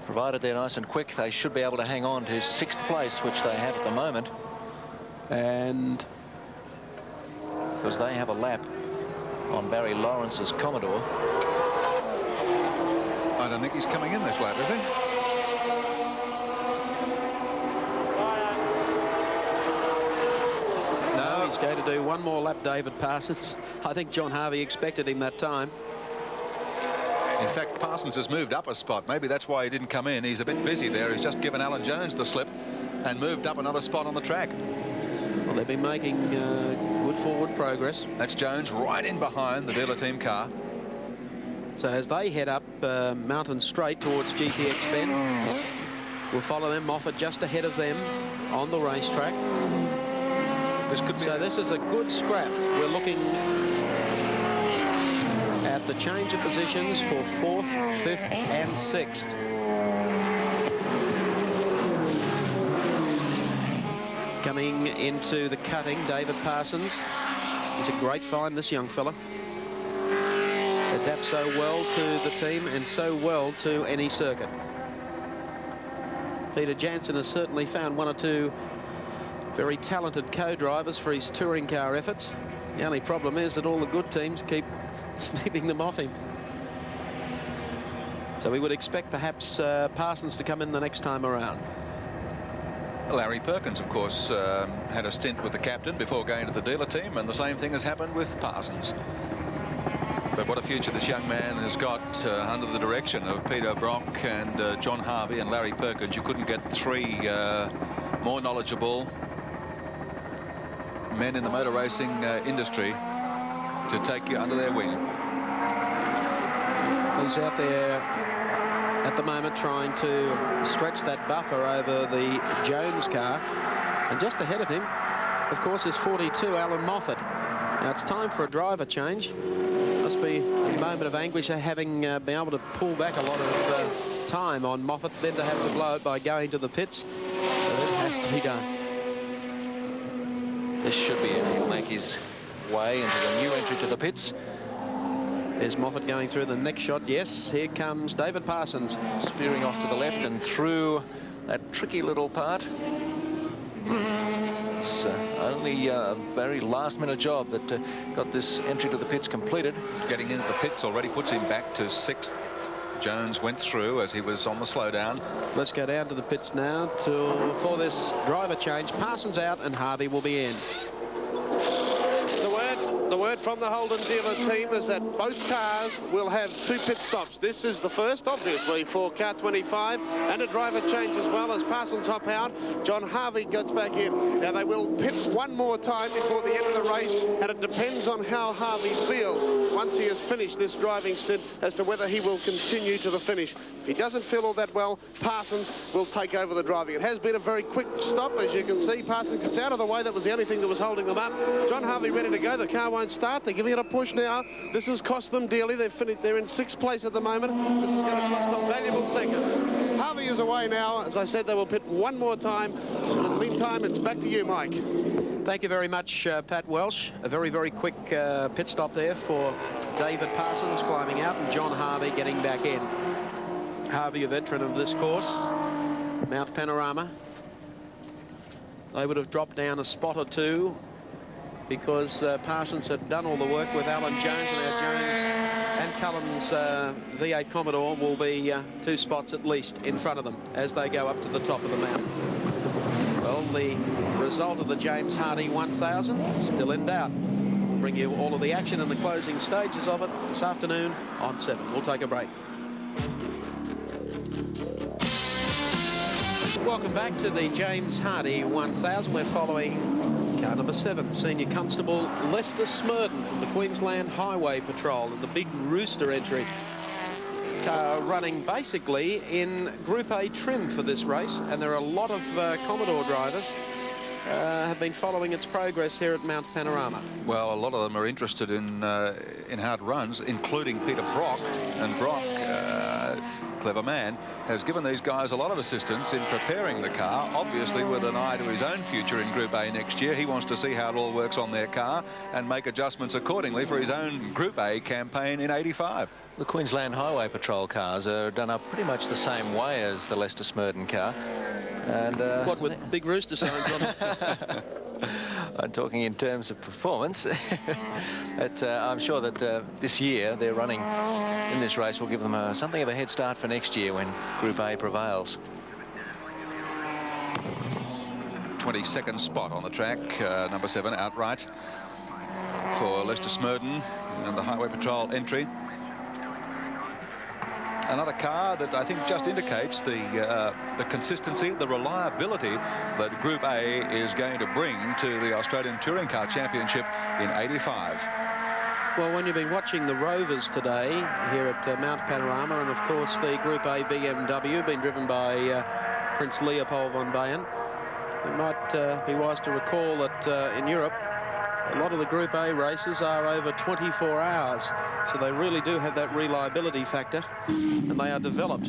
Provided they're nice and quick, they should be able to hang on to 6th place, which they have at the moment. And because they have a lap on Barry Lawrence's Commodore. I don't think he's coming in this lap, is he? No, he's going to do one more lap, David Parsons. I think John Harvey expected him that time. In fact, Parsons has moved up a spot. Maybe that's why he didn't come in. He's a bit busy there. He's just given Alan Jones the slip and moved up another spot on the track. Well, they've been making good forward progress. That's Jones right in behind the dealer team car. So as they head up Mountain Straight towards GTX Bend, we'll follow them. Moffat just ahead of them on the racetrack. This is a good scrap. We're looking at the change of positions for 4th, 5th and 6th. Coming into the cutting, David Parsons. He's a great find, this young fella. Adapts so well to the team and so well to any circuit. Peter Jansen has certainly found 1 or 2 very talented co-drivers for his touring car efforts. The only problem is that all the good teams keep snipping them off him. So we would expect perhaps Parsons to come in the next time around. Larry Perkins, of course, had a stint with the captain before going to the dealer team, and the same thing has happened with Parsons. But But what a future this young man has got under the direction of Peter Brock and John Harvey and Larry Perkins. You couldn't get three more knowledgeable men in the motor racing industry to take you under their wing. He's out there at the moment trying to stretch that buffer over the Jones car. And just ahead of him, of course, is 42, Alan Moffat. Now, it's time for a driver change. Must be a moment of anguish having been able to pull back a lot of time on Moffat, then to have to blow it by going to the pits. But it has to be done. This should be it. He'll make his way into the new entry to the pits. There's Moffat going through the next shot. Yes, here comes David Parsons. Spearing off to the left and through that tricky little part. It's only a very last-minute job that got this entry to the pits completed. Getting into the pits already puts him back to 6th. Jones went through as he was on the slowdown. Let's go down to the pits now for this driver change. Parsons out and Harvey will be in. The word from the Holden dealer team is that both cars will have 2 pit stops. This is the first, obviously, for car 25, and a driver change as well as Parsons hop out. John Harvey gets back in. Now, they will pit one more time before the end of the race, and it depends on how Harvey feels once he has finished this driving stint as to whether he will continue to the finish. If he doesn't feel all that well, Parsons will take over the driving. It has been a very quick stop, as you can see. Parsons gets out of the way. That was the only thing that was holding them up. John Harvey ready to go. The car won't start. They're giving it a push now. This has cost them dearly. They're in 6th place at the moment. This is going to cost them valuable seconds. Harvey is away now. As I said, they will pit one more time. In the meantime, it's back to you, Mike. Thank you very much, Pat Welsh. A very, very quick pit stop there for David Parsons climbing out and John Harvey getting back in. Harvey, a veteran of this course, Mount Panorama. They would have dropped down a spot or two because Parsons had done all the work with Alan Jones, and now Jones and Cullen's V8 Commodore will be 2 spots at least in front of them as they go up to the top of the mountain. Well, the result of the James Hardy 1000 still in doubt. We'll bring you all of the action and the closing stages of it this afternoon on 7. We'll take a break. Welcome back to the James Hardy 1000. We're following car number 7, Senior Constable Lester Smurden from the Queensland Highway Patrol in the Big Rooster entry. Car running basically in Group A trim for this race, and there are a lot of Commodore drivers have been following its progress here at Mount Panorama. Well, a lot of them are interested in hard runs, including Peter Brock. And Brock, clever man, has given these guys a lot of assistance in preparing the car, obviously with an eye to his own future in Group A next year. He wants to see how it all works on their car and make adjustments accordingly for his own Group A campaign in '85. The Queensland Highway Patrol cars are done up pretty much the same way as the Lester Smurden car. And what, with Big Rooster signs on it? I'm talking in terms of performance. But I'm sure that this year they're running in this race will give them something of a head start for next year when Group A prevails. 22nd spot on the track, number 7 outright for Lester Smurden and the Highway Patrol entry. Another car that I think just indicates the consistency, the reliability that Group A is going to bring to the Australian Touring Car Championship in '85. Well, when you've been watching the Rovers today here at Mount Panorama, and of course the Group A BMW being driven by Prince Leopold von Bayern, it might be wise to recall that in Europe a lot of the Group A races are over 24 hours, so they really do have that reliability factor, and they are developed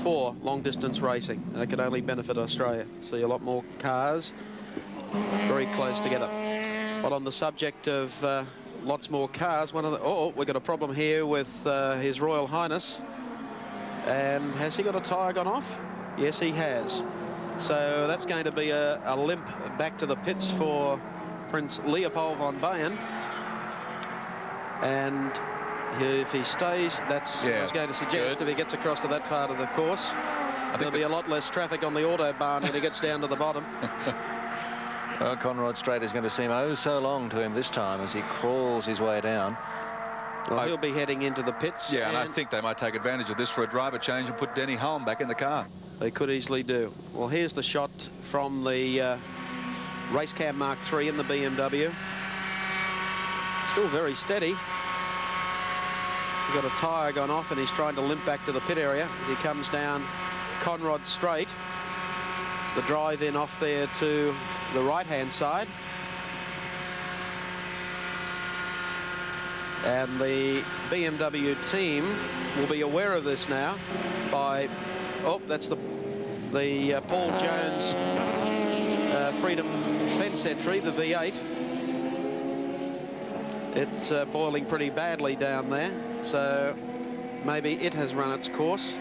for long-distance racing, and it can only benefit Australia. See a lot more cars very close together. But on the subject of lots more cars, we've got a problem here with His Royal Highness. And has he got a tyre gone off? Yes, he has. So that's going to be a limp back to the pits for Prince Leopold von Bayern. And if he stays, that's what I was going to suggest. If he gets across to that part of the course, there'll be a lot less traffic on the Autobahn when he gets down to the bottom. Well, Conrod Strait is going to seem oh so long to him this time as he crawls his way down. Well, he'll be heading into the pits. Yeah, and I think they might take advantage of this for a driver change and put Denny Hulme back in the car. They could easily do. Well, here's the shot from the race cam Mark III in the BMW. Still very steady. He's got a tyre gone off and he's trying to limp back to the pit area as he comes down Conrod Straight. The drive in off there to the right-hand side. And the BMW team will be aware of this now by, oh, that's the Paul Jones Freedom fence entry, the V8. It's boiling pretty badly down there, so maybe it has run its course.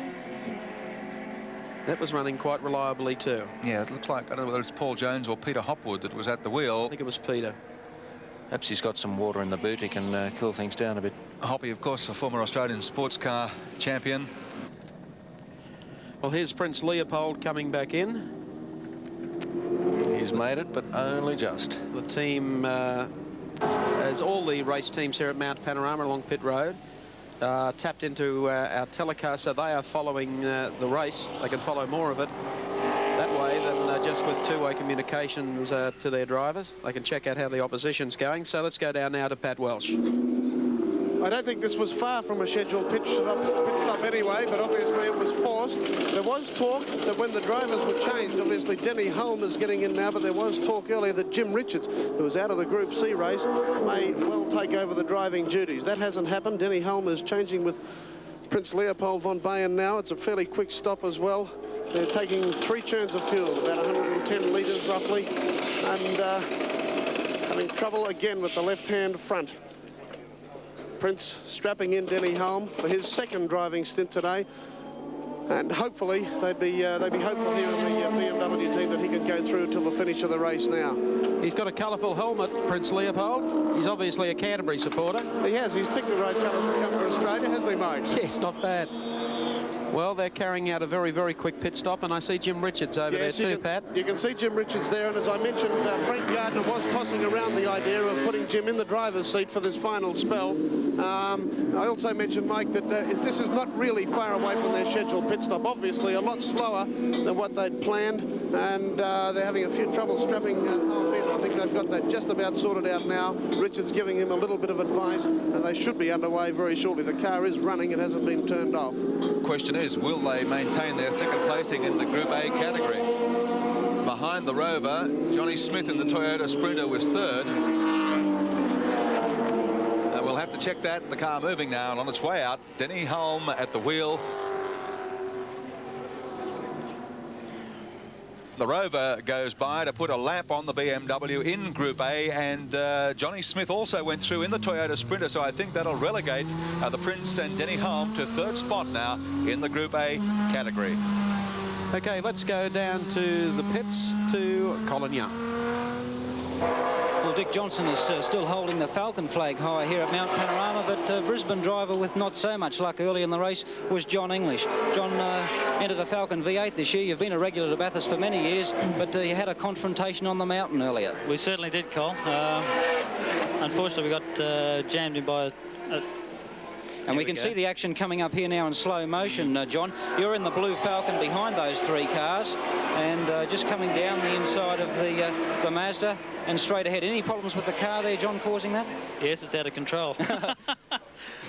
That was running quite reliably too. Yeah, it looks like, I don't know whether it's Paul Jones or Peter Hopwood that was at the wheel. I think it was Peter. Perhaps he's got some water in the boot. He can cool things down a bit. Hoppy, of course, a former Australian sports car champion. Well, here's Prince Leopold coming back in. He's made it, but only just. The team, as all the race teams here at Mount Panorama along Pit Road, tapped into our telecast, so they are following the race. They can follow more of it that way than just with two-way communications to their drivers. They can check out how the opposition's going. So let's go down now to Pat Welsh. I don't think this was far from a scheduled pit stop anyway, but obviously it was forced. There was talk that when the drivers were changed, obviously Denny Hulme is getting in now, but there was talk earlier that Jim Richards, who was out of the Group C race, may well take over the driving duties. That hasn't happened. Denny Hulme is changing with Prince Leopold von Bayen now. It's a fairly quick stop as well. They're taking 3 churns of fuel, about 110 litres roughly, and having trouble again with the left-hand front. Prince strapping in Denny Hulme for his second driving stint today, and hopefully they'd be hopeful here in the BMW team that he can go through till the finish of the race now. He's got a colourful helmet, Prince Leopold. He's obviously a Canterbury supporter. He has. He's picked the right colours to come for Australia, hasn't he, mate? Yes, not bad. Well, they're carrying out a very, very quick pit stop, and I see Jim Richards over there too, Pat. You can see Jim Richards there, and as I mentioned, Frank Gardner was tossing around the idea of putting Jim in the driver's seat for this final spell. I also mentioned, Mike, that this is not really far away from their scheduled pit stop. Obviously, a lot slower than what they'd planned, and they're having a few trouble strapping Hulme in. I think they've got that just about sorted out now. Richards giving him a little bit of advice, and they should be underway very shortly. The car is running. It hasn't been turned off. Question is, will they maintain their second placing in the Group A category? Behind the Rover, Johnny Smith in the Toyota Sprinter was third. We'll have to check that. The car moving now and on its way out. Denny Hulme at the wheel. The Rover goes by to put a lap on the BMW in Group A, and Johnny Smith also went through in the Toyota Sprinter, so I think that'll relegate the Prince and Denny Hulme to third spot now in the Group A category. Okay, let's go down to the pits to Colin Young. Well, Dick Johnson is still holding the Falcon flag high here at Mount Panorama, but Brisbane driver with not so much luck early in the race was John English. John entered a Falcon V8 this year. You've been a regular to Bathurst for many years, but you had a confrontation on the mountain earlier. We certainly did, Cole. Unfortunately, we got jammed in by and we can see the action coming up here now in slow motion, John. You're in the blue Falcon behind those 3 cars, and just coming down the inside of the Mazda and straight ahead. Any problems with the car there, John, causing that? Yes, it's out of control.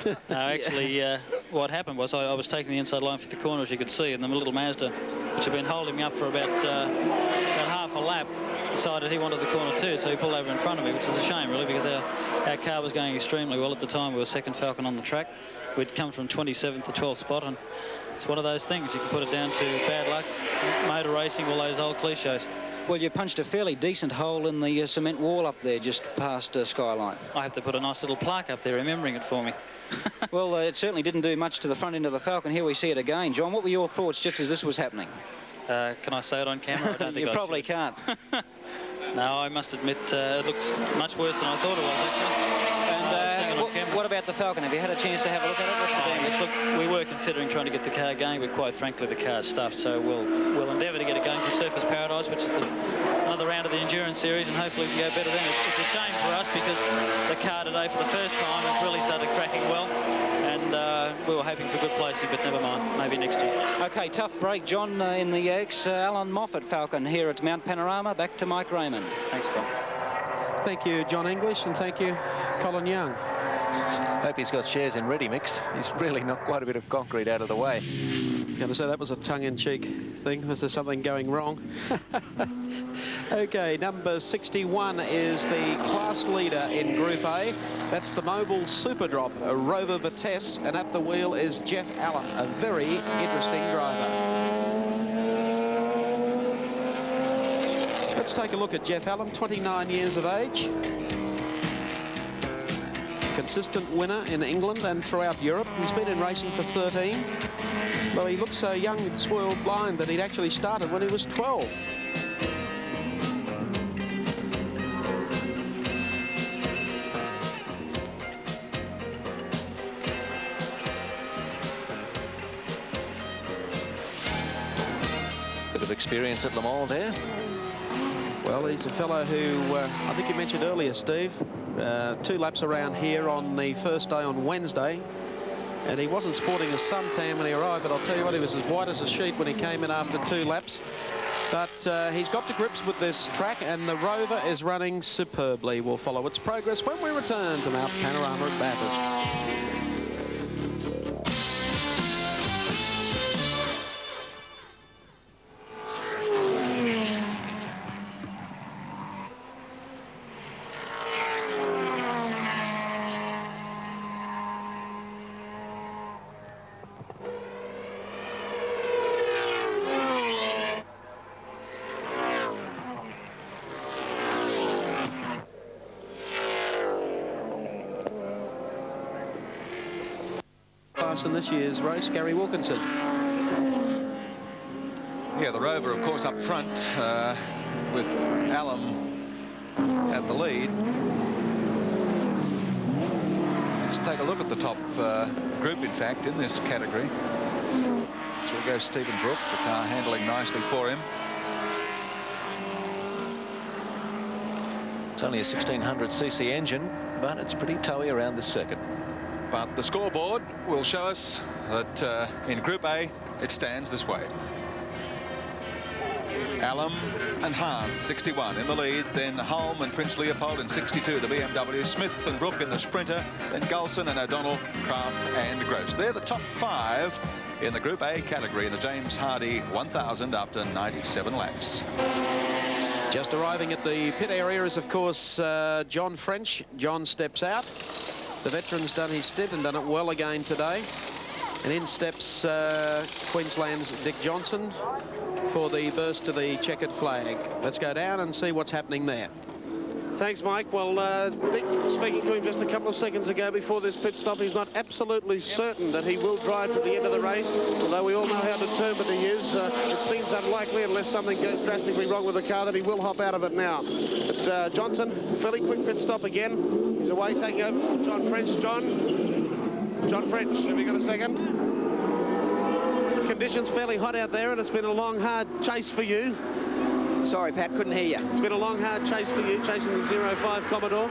No, actually, what happened was I was taking the inside line for the corner, as you could see, and the little Mazda, which had been holding me up for about half a lap, decided he wanted the corner too, so he pulled over in front of me, which is a shame, really, because our car was going extremely well at the time. We were second Falcon on the track. We'd come from 27th to 12th spot, and it's one of those things. You can put it down to bad luck, motor racing, all those old cliches. Well, you punched a fairly decent hole in the cement wall up there just past Skyline. I have to put a nice little plaque up there remembering it for me. Well, it certainly didn't do much to the front end of the Falcon. Here we see it again. John, what were your thoughts just as this was happening? Can I say it on camera? I don't think you probably can't. No, I must admit it looks much worse than I thought it was, actually. And what about the Falcon? Have you had a chance to have a look at it? What's the damage? Look, we were considering trying to get the car going, but quite frankly, the car's stuffed. So we'll endeavour to get it going for Surfers Paradise, which is another round of the endurance series, and hopefully we can go better then. It's a shame for us because the car today, for the first time, has really started cracking well, and we were hoping for good placing, but never mind. Maybe next year. Okay, tough break, John, in the Alan Moffat Falcon here at Mount Panorama. Back to Mike Raymond. Thanks, Colin. Thank you, John English, and thank you, Colin Young. Hope he's got shares in Ready Mix. He's really knocked quite a bit of concrete out of the way. Going to say that was a tongue-in-cheek thing. Was there something going wrong? Okay, number 61 is the class leader in Group A. That's the Mobile Super Drop, a Rover Vitesse, and at the wheel is Jeff Allen, a very interesting driver. Let's take a look at Jeff Allen, 29 years of age. Consistent winner in England and throughout Europe. He's been in racing for 13. Well, he looks so young and swirled blind that he'd actually started when he was 12. Bit of experience at Le Mans there. Well, he's a fellow who, I think you mentioned earlier, Steve, 2 laps around here on the first day on Wednesday. And he wasn't sporting a suntan when he arrived, but I'll tell you what, he was as white as a sheet when he came in after 2 laps. But he's got to grips with this track, and the Rover is running superbly. We'll follow its progress when we return to Mount Panorama at Bathurst. In this year's race, Gary Wilkinson. Yeah, the Rover, of course, up front with Allen at the lead. Let's take a look at the top group, in fact, in this category. So we go Stephen Brook, the car handling nicely for him. It's only a 1600cc engine, but it's pretty towy around the circuit. But the scoreboard will show us that in Group A, it stands this way. Allen and Hahn, 61, in the lead. Then Holm and Prince Leopold in 62, the BMW. Smith and Brook in the Sprinter. Then Gulson and O'Donnell, Kraft and Gross. They're the top 5 in the Group A category in the James Hardy 1000 after 97 laps. Just arriving at the pit area is, of course, John French. John steps out. The veteran's done his stint and done it well again today. And in steps Queensland's Dick Johnson for the burst to the checkered flag. Let's go down and see what's happening there. Thanks, Mike. Well, Dick, speaking to him just a couple of seconds ago before this pit stop, he's not absolutely certain that he will drive to the end of the race, although we all know how determined he is. It seems unlikely, unless something goes drastically wrong with the car, that he will hop out of it now. But Johnson, fairly quick pit stop again. He's away, taking over from John French. John French, have you got a second? Conditions fairly hot out there, and it's been a long, hard chase for you. Sorry, Pat, couldn't hear you. It's been a long, hard chase for you, chasing the 05 Commodore.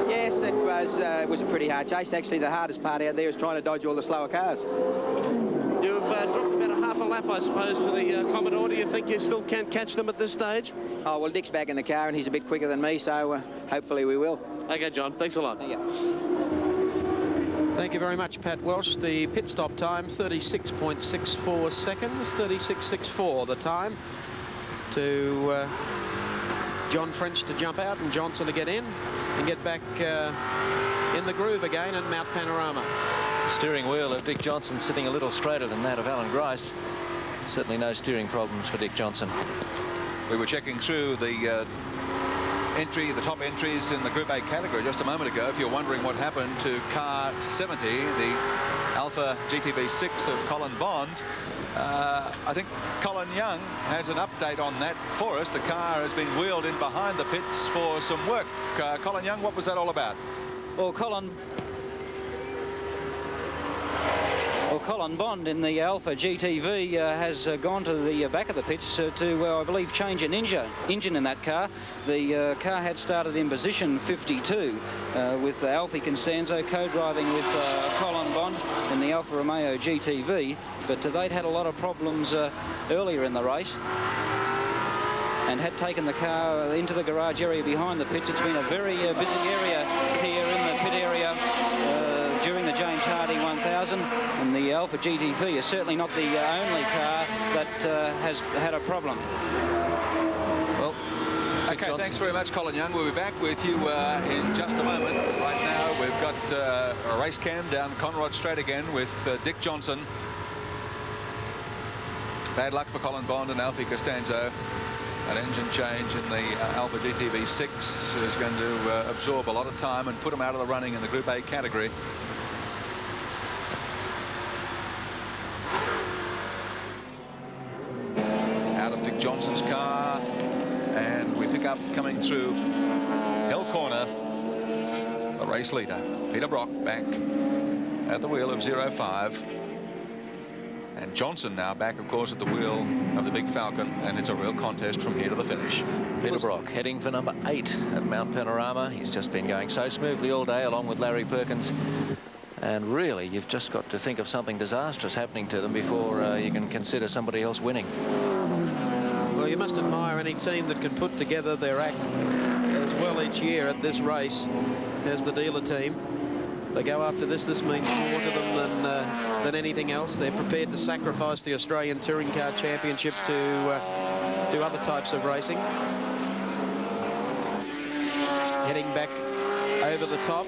Yes, it was a pretty hard chase. Actually, the hardest part out there is trying to dodge all the slower cars. You've dropped about a half a lap, I suppose, to the Commodore. Do you think you still can catch them at this stage? Oh, well, Dick's back in the car, and he's a bit quicker than me, so hopefully we will. OK, John, thanks a lot. Thank you. Thank you very much, Pat Welsh. The pit stop time, 36.64 seconds, 36.64 the time. To John French to jump out and Johnson to get in and get back in the groove again at Mount Panorama. The steering wheel of Dick Johnson sitting a little straighter than that of Alan Grice. Certainly no steering problems for Dick Johnson. We were checking through the top entries in the Group A category just a moment ago. If you're wondering what happened to car 70, the Alpha GTB6 of Colin Bond, I think Colin Young has an update on that for us. The car has been wheeled in behind the pits for some work. Colin Young, what was that all about? Well, Colin Well, Colin Bond in the Alpha GTV has gone to the back of the pits to, I believe, change an engine in that car. The car had started in position 52 with Alfie Constanzo co-driving with Colin Bond in the Alfa Romeo GTV, but they'd had a lot of problems earlier in the race and had taken the car into the garage area behind the pits. It's been a very busy area here in the pit area during the James Hardy 1000, and the Alpha GTV is certainly not the only car that has had a problem. Well, okay, thanks very much, Colin Young. We'll be back with you in just a moment. Right now, we've got a race cam down Conrod Straight again with Dick Johnson. Bad luck for Colin Bond and Alfie Costanzo. An engine change in the Alpha GTV 6 is going to absorb a lot of time and put them out of the running in the Group A category. Out of Dick Johnson's car, and we pick up coming through Hill Corner the race leader, Peter Brock, back at the wheel of 05. And Johnson now back, of course, at the wheel of the Big Falcon, and it's a real contest from here to the finish. Peter Brock heading for number 8 at Mount Panorama. He's just been going so smoothly all day, along with Larry Perkins. And really, you've just got to think of something disastrous happening to them before you can consider somebody else winning. Well, you must admire any team that can put together their act as well each year at this race as the dealer team. They go after this. This means more to them than anything else. They're prepared to sacrifice the Australian Touring Car Championship to do other types of racing. Heading back over the top.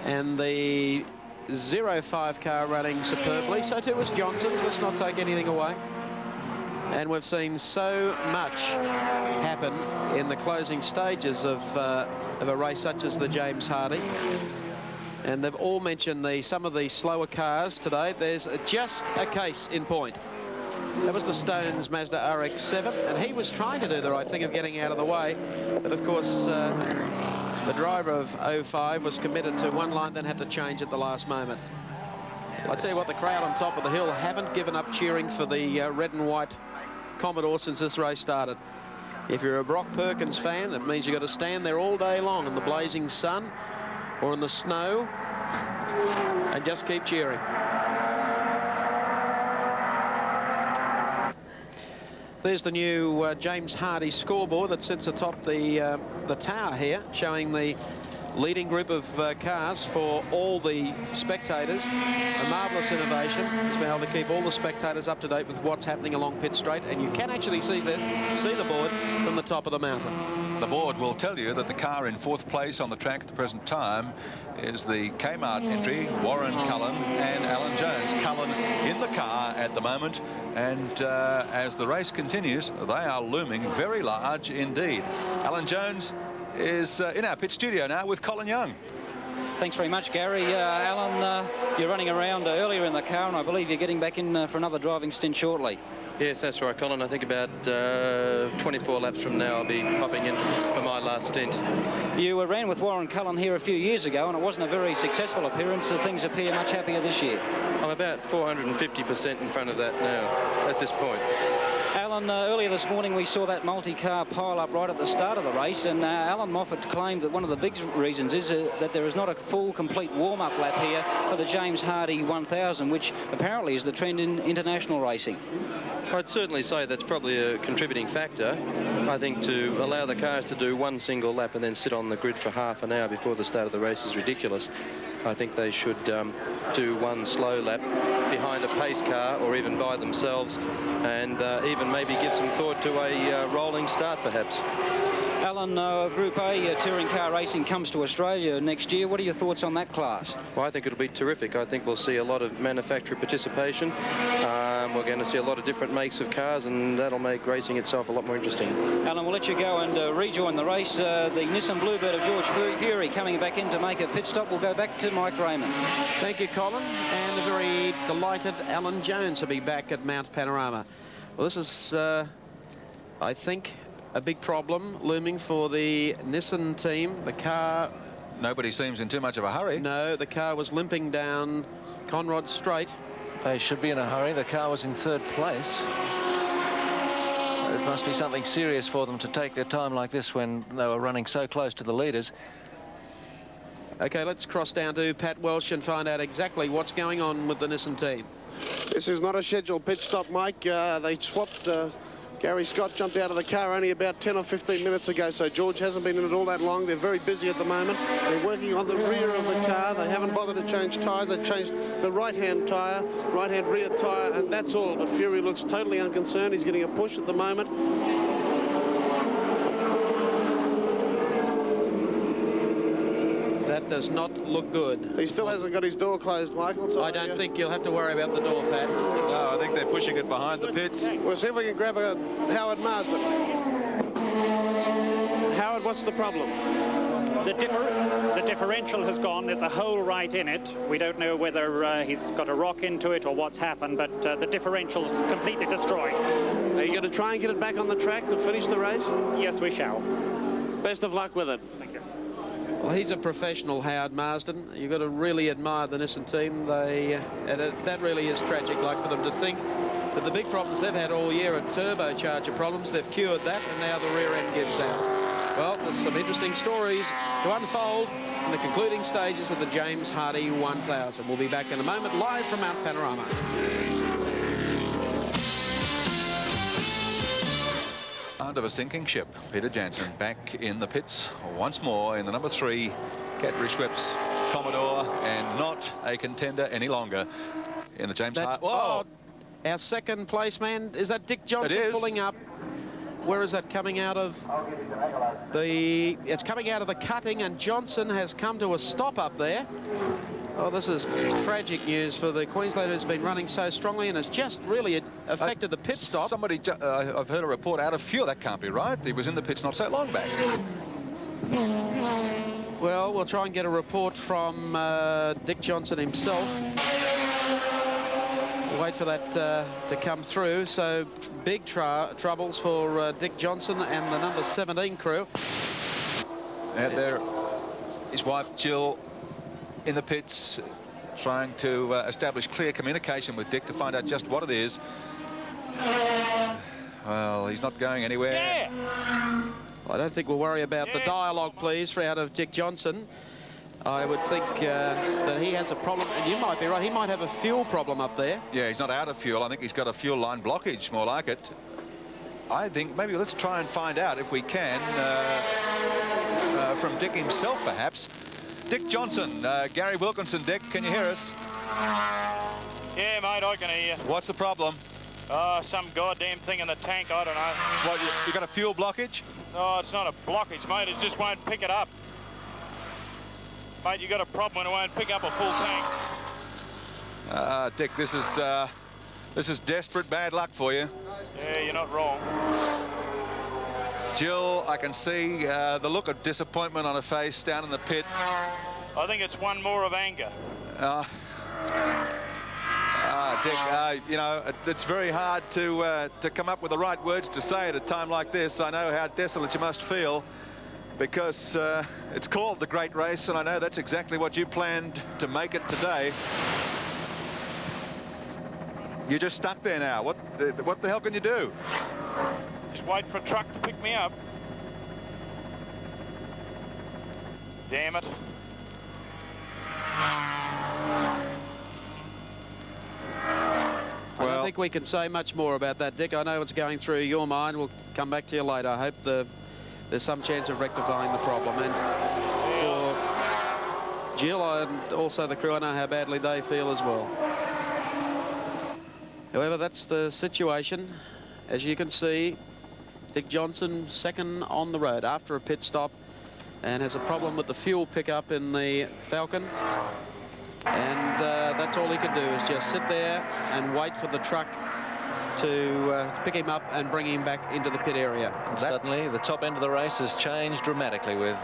And the 05 car running superbly. So too was Johnson's. Let's not take anything away. And we've seen so much happen in the closing stages of a race such as the James Hardy. And they've all mentioned some of the slower cars today. There's just a case in point. That was the Stones Mazda RX-7, and he was trying to do the right thing of getting out of the way. But of course, the driver of 05 was committed to one line, then had to change at the last moment. I'll tell you what, the crowd on top of the hill haven't given up cheering for the red and white Commodore since this race started. If you're a Brock Perkins fan, that means you've got to stand there all day long in the blazing sun or in the snow and just keep cheering. There's the new James Hardy scoreboard that sits atop the tower here, showing the leading group of cars for all the spectators. A marvellous innovation. It's been able to keep all the spectators up to date with what's happening along Pit Straight, and you can actually see the board from the top of the mountain. The board will tell you that the car in 4th place on the track at the present time is the Kmart entry, Warren Cullen and Alan Jones. Cullen in the car at the moment, and as the race continues, they are looming very large indeed. Alan Jones is in our pit studio now with Colin Young. Thanks very much, Gary. Alan, you're running around earlier in the car, and I believe you're getting back in for another driving stint shortly. Yes, that's right, Colin. I think about 24 laps from now I'll be popping in for my last stint. You ran with Warren Cullen here a few years ago, and it wasn't a very successful appearance. Things appear much happier this year. I'm about 450% in front of that now, at this point. Alan, earlier this morning we saw that multi-car pile up right at the start of the race, and Alan Moffat claimed that one of the big reasons is that there is not a full, complete warm-up lap here for the James Hardy 1000, which apparently is the trend in international racing. I'd certainly say that's probably a contributing factor. I think to allow the cars to do one single lap and then sit on the grid for half an hour before the start of the race is ridiculous. I think they should do one slow lap behind a pace car or even by themselves, and even maybe give some thought to a rolling start perhaps. Alan, Group A touring car racing comes to Australia next year. What are your thoughts on that class? Well, I think it'll be terrific. I think we'll see a lot of manufacturer participation. We're going to see a lot of different makes of cars, and that'll make racing itself a lot more interesting. Alan, we'll let you go and rejoin the race. The Nissan Bluebird of George Fury coming back in to make a pit stop. We'll go back to Mike Raymond. Thank you, Colin, and a very delighted Alan Jones to be back at Mount Panorama. Well, this is, I think, a big problem looming for the Nissan team. The car nobody seems in too much of a hurry. No, the car was limping down Conrod Straight. They should be in a hurry. The car was in 3rd place. It must be something serious for them to take their time like this when they were running so close to the leaders. OK, let's cross down to Pat Welsh and find out exactly what's going on with the Nissan team. This is not a scheduled pit stop, Mike. They swapped. Gary Scott jumped out of the car only about 10 or 15 minutes ago, so George hasn't been in it all that long. They're very busy at the moment. They're working on the rear of the car. They haven't bothered to change tyres. They changed the right-hand tyre, right-hand rear tyre, and that's all. But Fury looks totally unconcerned. He's getting a push at the moment. That does not look good. He still hasn't got his door closed, Michael. So I don't think you'll have to worry about the door, Pat. No, I think they're pushing it behind the pits. We'll see if we can grab a Howard Marsden. Howard, what's the problem? The differential has gone. There's a hole right in it. We don't know whether he's got a rock into it or what's happened, but the differential's completely destroyed. Are you going to try and get it back on the track to finish the race? Yes, we shall. Best of luck with it. Thank you. Well, he's a professional, Howard Marsden. You've got to really admire the Nissan team. That really is tragic, like for them to think that the big problems they've had all year are turbocharger problems. They've cured that, and now the rear end gives out. Well, there's some interesting stories to unfold in the concluding stages of the James Hardy 1000. We'll be back in a moment, live from Mount Panorama. Of a sinking ship, Peter Jansen back in the pits once more in the number 3 Cadbury Schweppes Commodore, and not a contender any longer in the James Hardy. Oh, our second place man, is that Dick Johnson pulling up? Where is that coming out of? It's coming out of the cutting, and Johnson has come to a stop up there. Oh, this is tragic news for the Queenslander who's been running so strongly and has just really affected the pit stop. Somebody, I've heard a report out of fuel. That can't be right. He was in the pits not so long back. Well, we'll try and get a report from Dick Johnson himself. We'll wait for that to come through. So big troubles for Dick Johnson and the number 17 crew. Out there, his wife Jill in the pits, trying to establish clear communication with Dick to find out just what it is. Well, he's not going anywhere. Yeah. Well, I don't think we'll worry about the dialogue, please, out of Dick Johnson. I would think that he has a problem, and you might be right, he might have a fuel problem up there. Yeah, he's not out of fuel. I think he's got a fuel line blockage, more like it. I think maybe let's try and find out if we can from Dick himself, perhaps. Dick Johnson, Gary Wilkinson. Dick, can you hear us? Yeah, mate, I can hear you. What's the problem? Some goddamn thing in the tank, I don't know. What, you got a fuel blockage? No, it's not a blockage, mate. It just won't pick it up. Mate, you got a problem when it won't pick up a full tank. Dick, this is desperate bad luck for you. Yeah, you're not wrong. Jill, I can see the look of disappointment on her face down in the pit. I think it's one more of anger. Dick, you know, it's very hard to come up with the right words to say at a time like this. I know how desolate you must feel, because it's called the Great Race, and I know that's exactly what you planned to make it today. You're just stuck there now. What the hell can you do? Just wait for a truck to pick me up. Damn it. I don't think we can say much more about that, Dick. I know what's going through your mind. We'll come back to you later. I hope there's some chance of rectifying the problem. And for Jill and also the crew, I know how badly they feel as well. However, that's the situation. As you can see, Dick Johnson second on the road after a pit stop and has a problem with the fuel pickup in the Falcon. And that's all he can do, is just sit there and wait for the truck to pick him up and bring him back into the pit area. And suddenly the top end of the race has changed dramatically with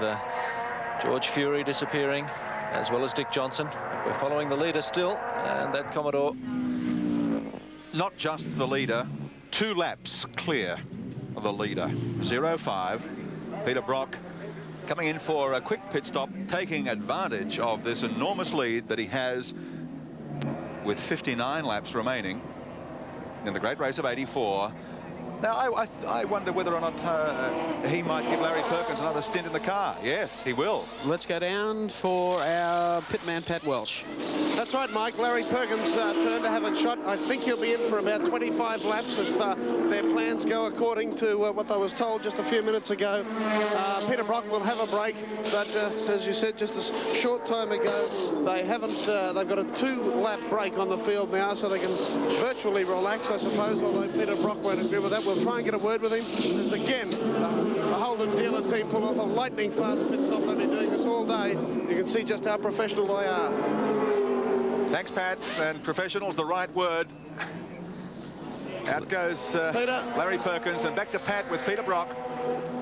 George Fury disappearing, as well as Dick Johnson. We're following the leader still, and that Commodore... Not just the leader, 2 laps clear of the leader. 0-5, Peter Brock coming in for a quick pit stop, taking advantage of this enormous lead that he has with 59 laps remaining in the great race of 84. Now, I wonder whether or not he might give Larry Perkins another stint in the car. Yes, he will. Let's go down for our pitman, Pat Welsh. That's right, Mike. Larry Perkins' turn to have a shot. I think he'll be in for about 25 laps if their plans go according to what I was told just a few minutes ago. Peter Brock will have a break, but as you said just a short time ago, they haven't. They've got a 2-lap break on the field now, so they can virtually relax, I suppose, although Peter Brock won't agree with that. We'll try and get a word with him. As again, the Holden dealer team pull off a lightning fast pit stop. They've been doing this all day. You can see just how professional they are. Thanks, Pat. And professional's the right word. Out goes Larry Perkins, and back to Pat with Peter Brock.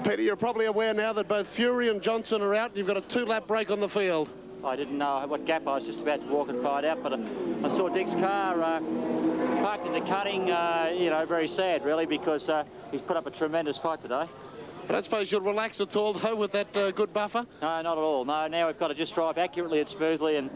Peter, you're probably aware now that both Fury and Johnson are out. You've got a 2-lap break on the field. I didn't know what gap I was just about to walk and find out, but I saw Dick's car parked in the cutting. You know, very sad, really, because he's put up a tremendous fight today. I don't suppose you'll relax at all, though, with that good buffer? No, not at all. No, now we've got to just drive accurately and smoothly, and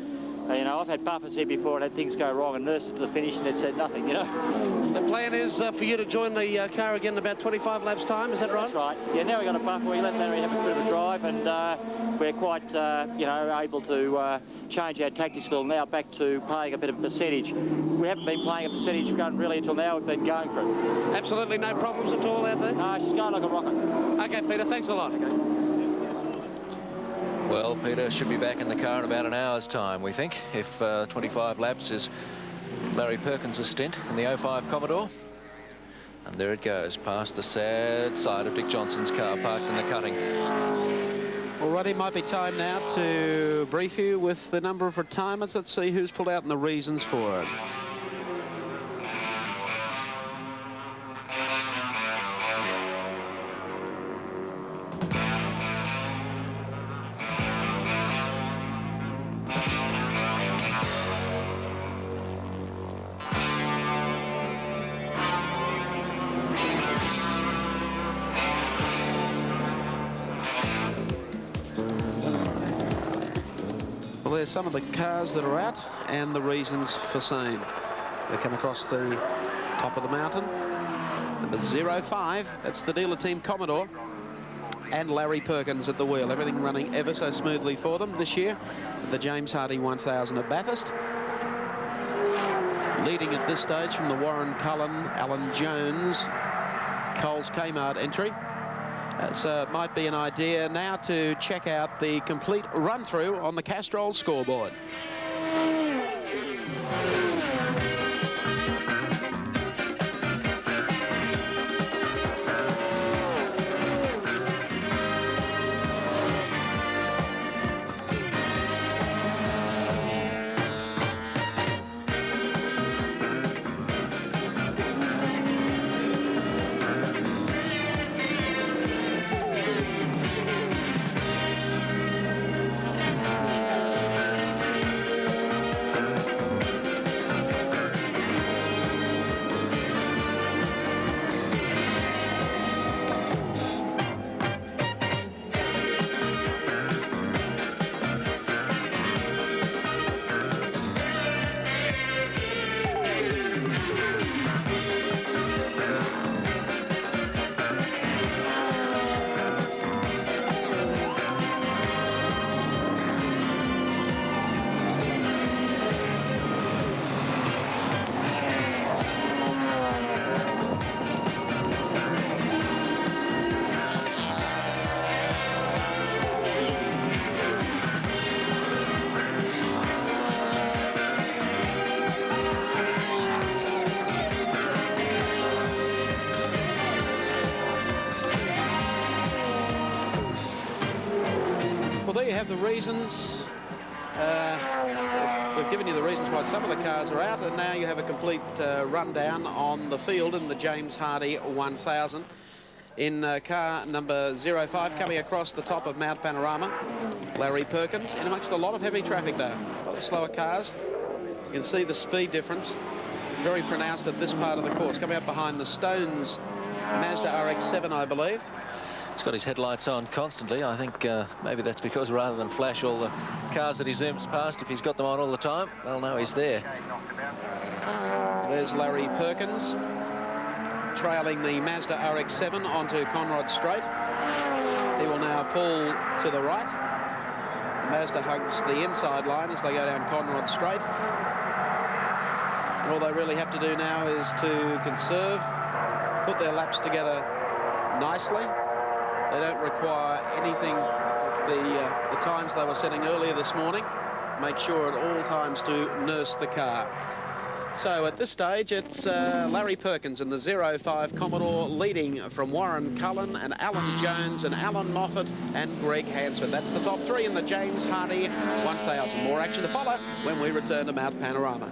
you know, I've had buffers here before and had things go wrong and nursed it to the finish and it said nothing, you know. The plan is for you to join the car again in about 25 laps' time, is that right? That's right. Yeah, now we've got a buffer. We let Larry have a bit of a drive, and we're quite, you know, able to change our tactics a little now back to playing a bit of percentage. We haven't been playing a percentage gun really until now. We've been going for it. Absolutely no problems at all out there? No, she's going like a rocket. OK, Peter, thanks a lot. Okay. Well, Peter should be back in the car in about an hour's time, we think, if 25 laps is Larry Perkins' stint in the 05 Commodore. And there it goes, past the sad side of Dick Johnson's car, parked in the cutting. Alrighty, might be time now to brief you with the number of retirements. Let's see who's pulled out and the reasons for it. There's some of the cars that are out and the reasons for same. They come across the top of the mountain. Number 05, that's the dealer team Commodore, and Larry Perkins at the wheel. Everything running ever so smoothly for them this year. The James Hardy 1000 at Bathurst. Leading at this stage from the Warren Cullen, Alan Jones, Coles Kmart entry. So it might be an idea now to check out the complete run-through on the Castrol scoreboard. The reasons, we've given you the reasons why some of the cars are out, and now you have a complete rundown on the field in the James Hardy 1000 in car number 05, coming across the top of Mount Panorama. Larry Perkins in amongst a lot of heavy traffic though, a lot of slower cars. You can see the speed difference very pronounced at this part of the course, coming up behind the Stones Mazda RX-7, I believe. He's got his headlights on constantly. I think maybe that's because rather than flash all the cars that he zooms past, if he's got them on all the time, they'll know he's there. There's Larry Perkins trailing the Mazda RX-7 onto Conrod Straight. He will now pull to the right. Mazda hugs the inside line as they go down Conrod Straight. And all they really have to do now is to conserve, put their laps together nicely. They don't require anything the times they were setting earlier this morning. Make sure at all times to nurse the car. So at this stage, it's Larry Perkins in the 05 Commodore leading from Warren Cullen and Alan Jones and Alan Moffat and Greg Hansford. That's the top three in the James Hardy 1000. More action to follow when we return to Mount Panorama.